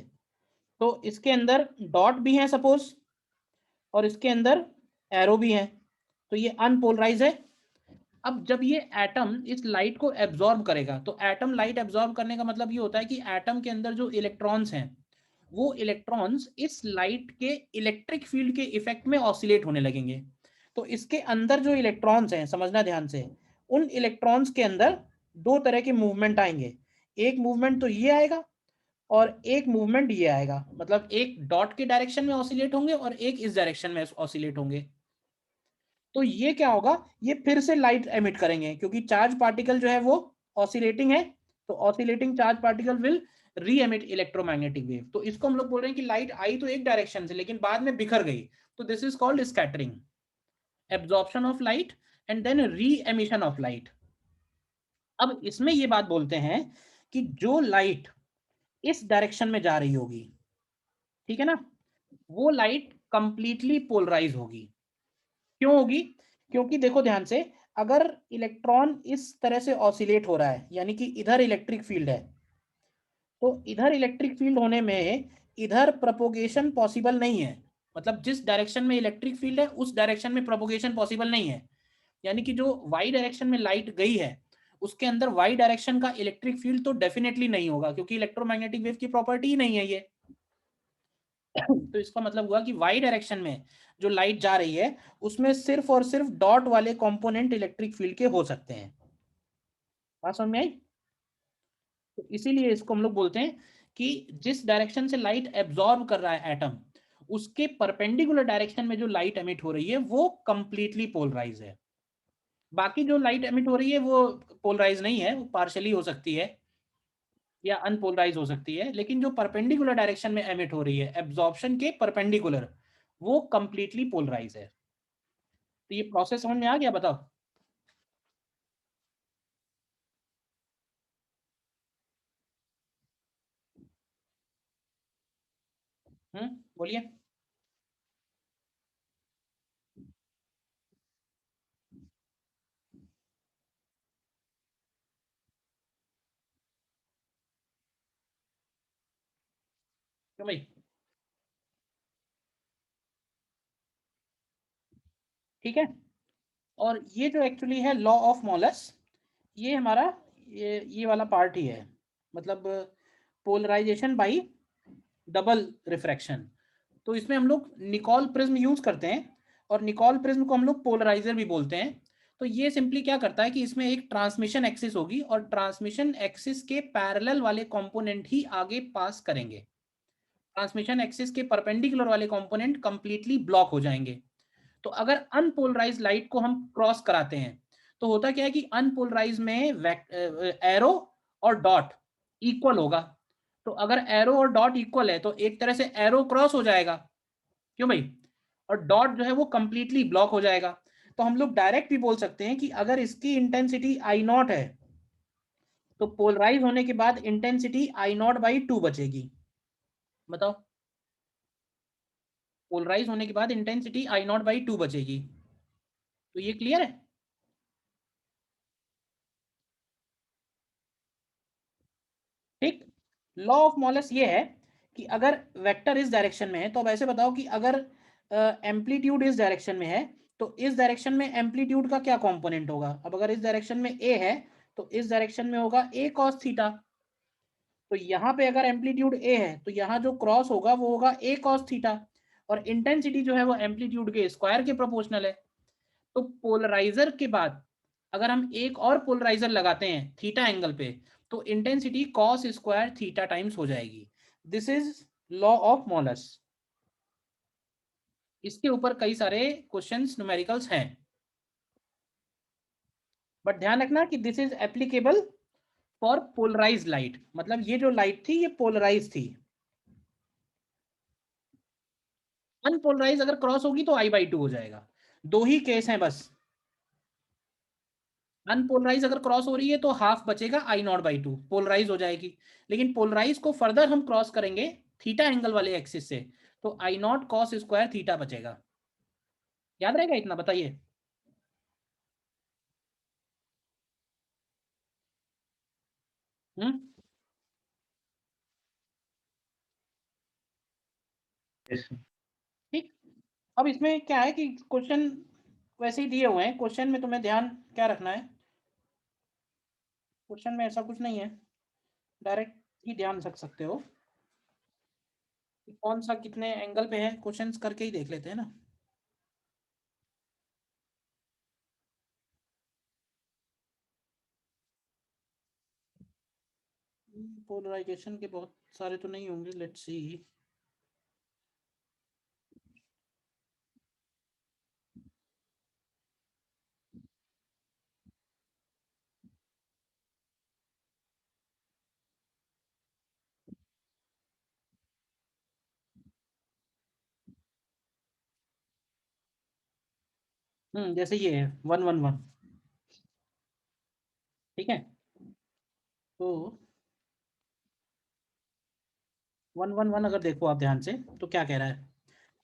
तो इसके अंदर डॉट भी है सपोज, और इसके अंदर एरो भी है, तो ये अनपोलराइज है। अब जब ये एटम इस लाइट को एब्जॉर्ब करेगा, तो एटम लाइट एब्जॉर्ब करने का मतलब ये होता है कि एटम के अंदर जो इलेक्ट्रॉन्स हैं वो इलेक्ट्रॉन्स इस लाइट के इलेक्ट्रिक फील्ड के इफेक्ट में ऑसिलेट होने लगेंगे। तो इसके अंदर जो इलेक्ट्रॉन्स हैं, समझना ध्यान से, उन इलेक्ट्रॉन्स के अंदर दो तरह के मूवमेंट आएंगे। एक मूवमेंट तो ये आएगा और एक मूवमेंट ये आएगा, मतलब एक डॉट के डायरेक्शन में ऑसिलेट होंगे और एक इस डायरेक्शन में ऑसिलेट होंगे। तो ये क्या होगा, ये फिर से लाइट एमिट करेंगे क्योंकि चार्ज पार्टिकल जो है वो ऑसिलेटिंग है, तो ऑसिलेटिंग चार्ज पार्टिकल विल री एमिट इलेक्ट्रोमैग्नेटिक वेव। तो इसको हम लोग बोल रहे हैं कि लाइट आई तो एक डायरेक्शन से लेकिन बाद में बिखर गई, तो this is called scattering, absorption of light and then reemission of light. अब इसमें ये बात बोलते हैं कि जो लाइट इस डायरेक्शन में जा रही होगी, ठीक है ना, वो लाइट कंप्लीटली पोलराइज होगी। क्यों होगी? क्योंकि देखो ध्यान से, अगर इलेक्ट्रॉन इस तरह से ऑसिलेट हो रहा है, यानी कि इधर इलेक्ट्रिक फील्ड है, तो इधर इलेक्ट्रिक फील्ड होने में इधर प्रोपोगेशन पॉसिबल नहीं है। मतलब जिस डायरेक्शन में इलेक्ट्रिक फील्ड है उस डायरेक्शन में प्रोपोगेशन पॉसिबल नहीं है। यानी कि जो वाई डायरेक्शन में लाइट गई है उसके अंदर वाई डायरेक्शन का इलेक्ट्रिक फील्ड तो डेफिनेटली नहीं होगा, क्योंकि इलेक्ट्रोमैग्नेटिक वेव की प्रॉपर्टी ही नहीं है ये। तो इसका मतलब हुआ कि वाई डायरेक्शन में जो लाइट जा रही है उसमें सिर्फ और सिर्फ डॉट वाले कंपोनेंट इलेक्ट्रिक फील्ड के हो सकते हैं। बात समझ में आई? तो इसीलिए इसको हम लोग बोलते हैं कि जिस डायरेक्शन से लाइट एब्जॉर्ब कर रहा है एटम, उसके परपेंडिकुलर डायरेक्शन में जो लाइट एमिट हो रही है वो कंप्लीटली पोलराइज है। बाकी जो लाइट एमिट हो रही है वो पोलराइज नहीं है, वो पार्शियली हो सकती है या अनपोलराइज हो सकती है, लेकिन जो परपेंडिकुलर डायरेक्शन में एमिट हो रही है एब्जॉर्प्शन के परपेंडिकुलर, वो कंप्लीटली पोलराइज है। तो ये प्रोसेस समझ में आ गया? बताओ। बोलिए। क्यों भाई? ठीक है। और ये जो एक्चुअली है लॉ ऑफ मॉलस, ये हमारा ये वाला पार्ट ही है, मतलब पोलराइजेशन बाय डबल रिफ्रैक्शन। तो इसमें हम लोग निकॉल प्रिज्म यूज करते हैं, और निकॉल प्रिज्म को हम लोग पोलराइजर भी बोलते हैं। तो ये सिंपली क्या करता है कि इसमें एक ट्रांसमिशन एक्सिस होगी और ट्रांसमिशन एक्सिस के पैरेलल वाले कंपोनेंट ही आगे पास करेंगे, ट्रांसमिशन एक्सिस के परपेंडिकुलर वाले कंपोनेंट कंप्लीटली ब्लॉक हो जाएंगे। तो अगर अनपोलराइज लाइट को हम क्रॉस कराते हैं तो होता क्या है कि अनपोलराइज में एरो और डॉट इक्वल होगा। तो अगर एरो और डॉट इक्वल है तो एक तरह से एरो क्रॉस हो जाएगा, क्यों भाई, और डॉट जो है वो कंप्लीटली ब्लॉक हो जाएगा। तो हम लोग डायरेक्ट भी बोल सकते हैं कि अगर इसकी इंटेंसिटी आई नॉट है तो पोलराइज होने के बाद intensity I not by two बचेगी। बताओ, पोलराइज होने के बाद intensity I not by two बचेगी। तो ये क्लियर है? ठीक। लॉ ऑफ मॉलस ये है कि अगर वेक्टर इस डायरेक्शन में है, तो अब ऐसे बताओ कि अगर एम्पलीट्यूड इस डायरेक्शन में है तो इस डायरेक्शन में एम्पलीट्यूड का क्या कंपोनेंट होगा? अब अगर इस डायरेक्शन में ए है तो इस डायरेक्शन में होगा ए कॉस थीटा। तो यहाँ पे अगर एम्पलीट्यूड ए है तो यहाँ जो क्रॉस होगा वो होगा ए कॉस थीटा, और इंटेंसिटी जो है वो एम्पलीट्यूड के स्क्वायर के प्रोपोर्शनल है। तो पोलराइजर के बाद अगर हम एक और पोलराइजर लगाते हैं थीटा एंगल पे तो intensity cos square theta times हो जाएगी। This is law of Malus. इसके ऊपर कई सारे क्वेश्चंस न्यूमेरिकल्स हैं, बट ध्यान रखना कि this is applicable for polarise light. मतलब ये जो लाइट थी ये पोलराइज थी, अनपोलराइज अगर क्रॉस होगी तो आई बाई टू हो जाएगा। दो ही केस हैं बस, अनपोलराइज अगर क्रॉस हो रही है तो हाफ बचेगा आई नॉट बाई टू, पोलराइज हो जाएगी। लेकिन पोलराइज को फर्दर हम क्रॉस करेंगे थीटा एंगल वाले एक्सिस से तो आई नॉट कॉस स्क्वायर थीटा बचेगा। याद रहेगा इतना? बताइए। हम्म। Yes, sir. ठीक। अब इसमें क्या है कि क्वेश्चन वैसे ही दिए हुए हैं, क्वेश्चन में तुम्हें ध्यान क्या रखना है, क्वेश्चन में ऐसा कुछ नहीं है, डायरेक्ट ही ध्यान रख सकते हो कि कौन सा कितने एंगल पे है, क्वेश्चंस करके ही देख लेते हैं ना। पोलराइजेशन के बहुत सारे तो नहीं होंगे, लेट्स सी। जैसे ये है 111, ठीक है। तो 111 अगर देखो आप ध्यान से तो क्या कह रहा है,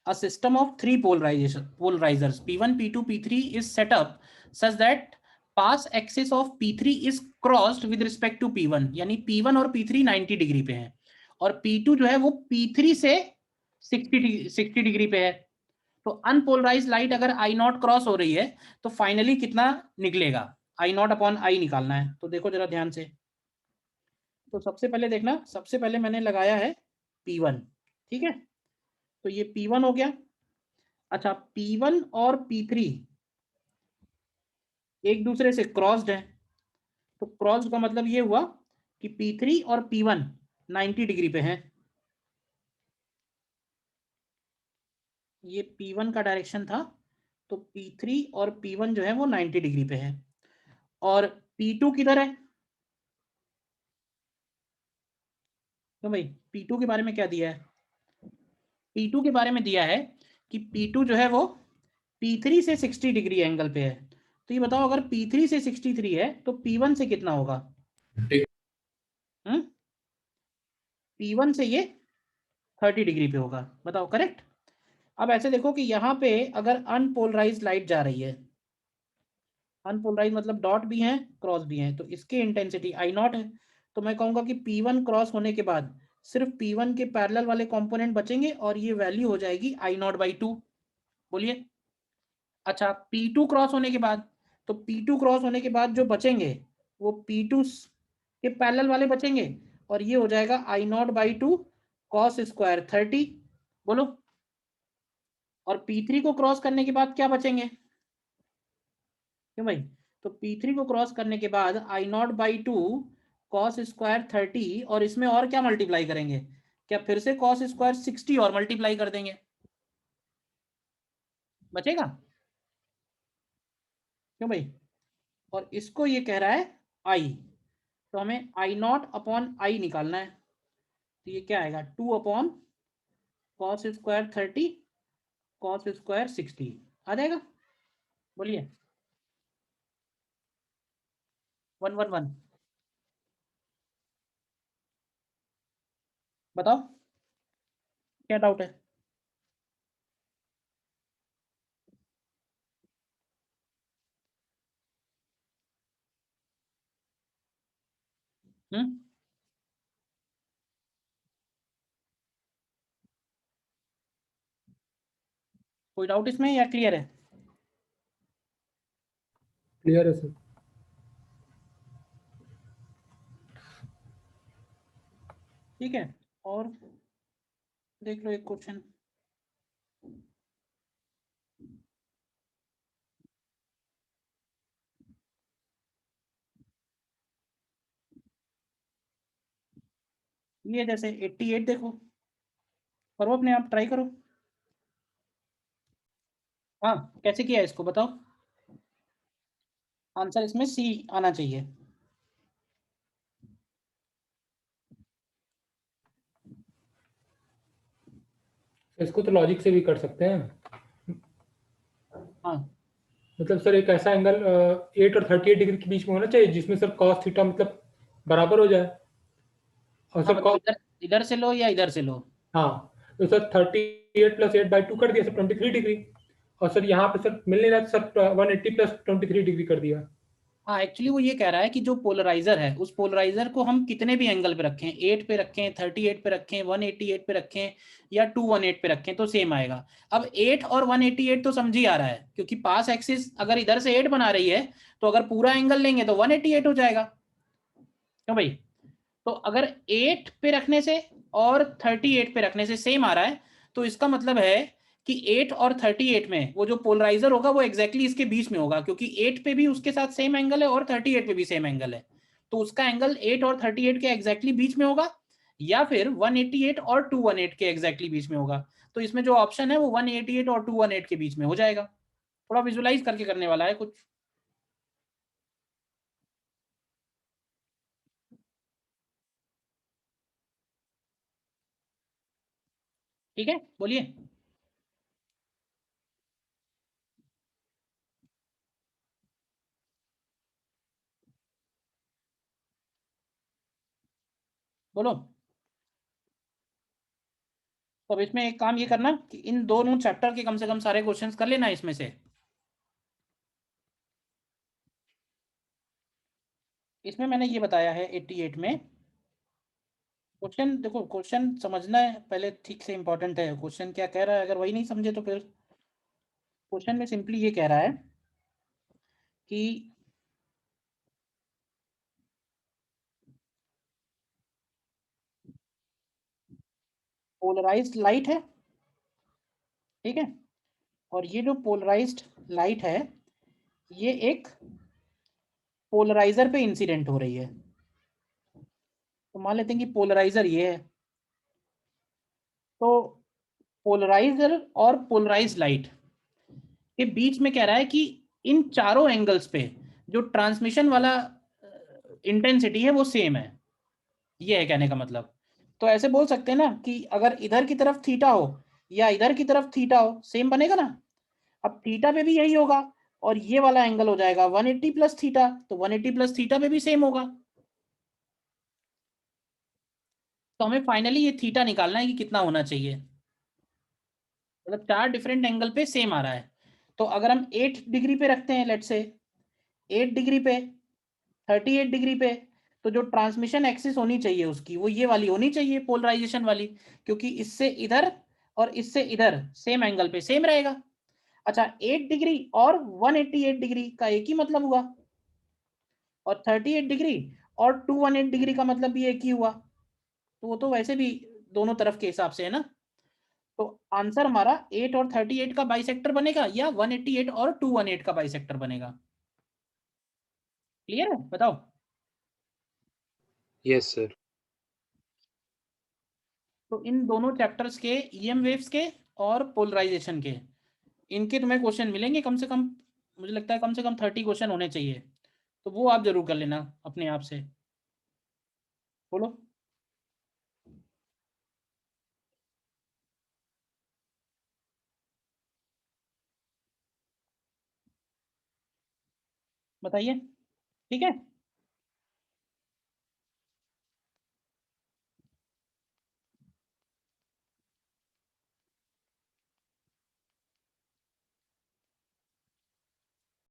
a system of three polarizers P1, P2, P3 is set up such that path axis of P3 is crossed with respect to P1, यानी P1 और P3 90 डिग्री पे है और P2 जो है वो P3 से 60 डिग्री पे है। तो अनपोलराइज लाइट अगर आई नॉट क्रॉस हो रही है तो फाइनली कितना निकलेगा, आई नॉट अपॉन आई निकालना है। तो देखो जरा ध्यान से, तो सबसे पहले देखना, सबसे पहले मैंने लगाया है P1, ठीक है, तो ये P1 हो गया। अच्छा, P1 और P3 एक दूसरे से क्रॉस्ड है, तो क्रॉस्ड का मतलब ये हुआ कि P3 और P1 90 डिग्री पे हैं। ये P1 का डायरेक्शन था, तो P3 और P1 जो है वो 90 डिग्री पे है। और P2 किधर है, तो भाई P2 के बारे में क्या दिया है, P2 के बारे में दिया है कि P2 जो है वो P3 से 60 डिग्री एंगल पे है। तो ये बताओ अगर P3 से 63 है तो P1 से कितना होगा, P1 से ये 30 डिग्री पे होगा, बताओ करेक्ट। अब ऐसे देखो कि यहाँ पे अगर अनपोलराइज लाइट जा रही है, अनपोलराइज मतलब डॉट भी है क्रॉस भी है, तो इसकी इंटेंसिटी आई नॉट है, तो मैं कहूँगा कि P1 क्रॉस होने के बाद सिर्फ P1 के पैरेलल वाले कंपोनेंट बचेंगे और ये वैल्यू हो जाएगी आई नॉट बाई 2। बोलिए। अच्छा, P2 क्रॉस होने के बाद, तो P2 क्रॉस होने के बाद जो बचेंगे वो P2 के पैरेलल वाले बचेंगे और ये हो जाएगा आई नॉट बाई 2 कॉस स्क्वायर 30। बोलो। और P3 को क्रॉस करने के बाद क्या बचेंगे, क्यों भाई, तो P3 को क्रॉस करने के बाद आई नॉट बाई 2 कॉस स्क्वायर 30 और इसमें और क्या मल्टीप्लाई करेंगे, क्या फिर से कॉस स्क्वायर 60 और मल्टीप्लाई कर देंगे, बचेगा, क्यों भाई। और इसको ये कह रहा है आई, तो हमें आई नॉट अपॉन आई निकालना है, तो ये क्या आएगा 2 upon cos square 30 cos square 60 आ जाएगा। बोलिए। 111 बताओ क्या डाउट है। हम्म, कोई डाउट इसमें या क्लियर है। क्लियर है सर। ठीक है, और देख लो एक क्वेश्चन, ये जैसे 88 देखो, करो अपने आप ट्राई करो। हाँ, कैसे किया है इसको बताओ, आंसर इसमें सी आना चाहिए। इसको तो लॉजिक से भी कर सकते हैं। हाँ, मतलब सर एक ऐसा एंगल 8 और 38 डिग्री के बीच में होना चाहिए जिसमें सर कॉस थीटा मतलब बराबर हो जाए। और हाँ सर मतलब कॉस, इधर इधर से लो या इधर से लो। हाँ, तो सर 38 प्लस 8/2 कर दिया सर 23 डिग्री। और सर यहाँ पे सर मिल नहीं रहा, तो सर 180 प्लस 23 डिग्री कर दिया। हाँ, एक्चुअली वो ये कह रहा है कि जो पोलराइजर है उस पोलराइजर को हम कितने भी एंगल पे रखें, 8 पे रखें, 38 पे रखें, 188 पे रखें या 218 पे रखें तो सेम आएगा। अब 8 और 188 तो समझ ही आ रहा है, क्योंकि पास एक्सिस अगर इधर से 8 बना रही है तो अगर पूरा एंगल लेंगे तो 188 हो जाएगा, क्यों भाई। तो अगर 8 पे रखने से और 38 पे रखने से सेम आ रहा है, तो इसका मतलब है कि 8 और 38 में वो जो पोलराइजर होगा वो एग्जैक्टली इसके बीच में होगा, क्योंकि 8 पे भी उसके साथ सेम एंगल है और 38 पे भी सेम एंगल है, तो उसका एंगल 8 और 38 के एग्जैक्टली बीच में होगा, या फिर 188 और 218 के एग्जैक्टली बीच में होगा। तो इसमें जो ऑप्शन है वो 188 और 218 के बीच में हो जाएगा। थोड़ा विजुलाइज करके करने वाला है कुछ। ठीक है, बोलिए। बोलो। तो अब इसमें एक काम ये करना कि इन दोनों चैप्टर के कम से कम सारे क्वेश्चंस कर लेना इसमें से। इसमें मैंने ये बताया है 88 में क्वेश्चन, देखो क्वेश्चन समझना है पहले ठीक से, इंपॉर्टेंट है क्वेश्चन क्या कह रहा है। अगर वही नहीं समझे तो फिर क्वेश्चन में सिंपली ये कह रहा है कि पोलराइज्ड लाइट है, ठीक है, और ये जो पोलराइज्ड लाइट है ये एक पोलराइजर पे इंसिडेंट हो रही है। तो मान लेते हैं कि पोलराइजर ये है, तो पोलराइजर और पोलराइज्ड लाइट के बीच में कह रहा है कि इन चारों एंगल्स पे जो ट्रांसमिशन वाला इंटेंसिटी है वो सेम है, ये है कहने का मतलब। तो ऐसे बोल सकते हैं ना कि अगर इधर की तरफ थीटा हो या इधर की तरफ थीटा हो, सेम बनेगा ना। अब थीटा पे भी यही होगा और ये वाला एंगल हो जाएगा 180 प्लस थीटा, तो 180 प्लस थीटा पे भी सेम होगा। तो हमें फाइनली ये थीटा निकालना है कि कितना होना चाहिए, मतलब चार डिफरेंट एंगल पे सेम आ रहा है। तो अगर हम 8 डिग्री पे रखते हैं, लेट से 8 डिग्री पे, 38 डिग्री पे, तो जो ट्रांसमिशन एक्सिस होनी चाहिए उसकी वो ये वाली होनी चाहिए, पोलराइजेशन वाली, क्योंकि इससे इधर और इससे इधर सेम एंगल पे सेम रहेगा। अच्छा 8 डिग्री और 188 डिग्री का एक ही मतलब हुआ, और 38 डिग्री और 218 डिग्री का मतलब भी एक ही हुआ। तो वो तो वैसे भी दोनों तरफ के हिसाब से है ना। तो आंसर हमारा 8 और 38 का बाइसेक्टर बनेगा या 188 और 218 का बाइसेक्टर बनेगा। क्लियर है, बताओ। Yes sir. तो इन दोनों चैप्टर्स के ईएम वेव्स के और पोलराइजेशन के, इनके तुम्हें क्वेश्चन मिलेंगे कम से कम, मुझे लगता है कम से कम 30 क्वेश्चन होने चाहिए। तो वो आप जरूर कर लेना अपने आप से। बोलो। बताइए। ठीक है।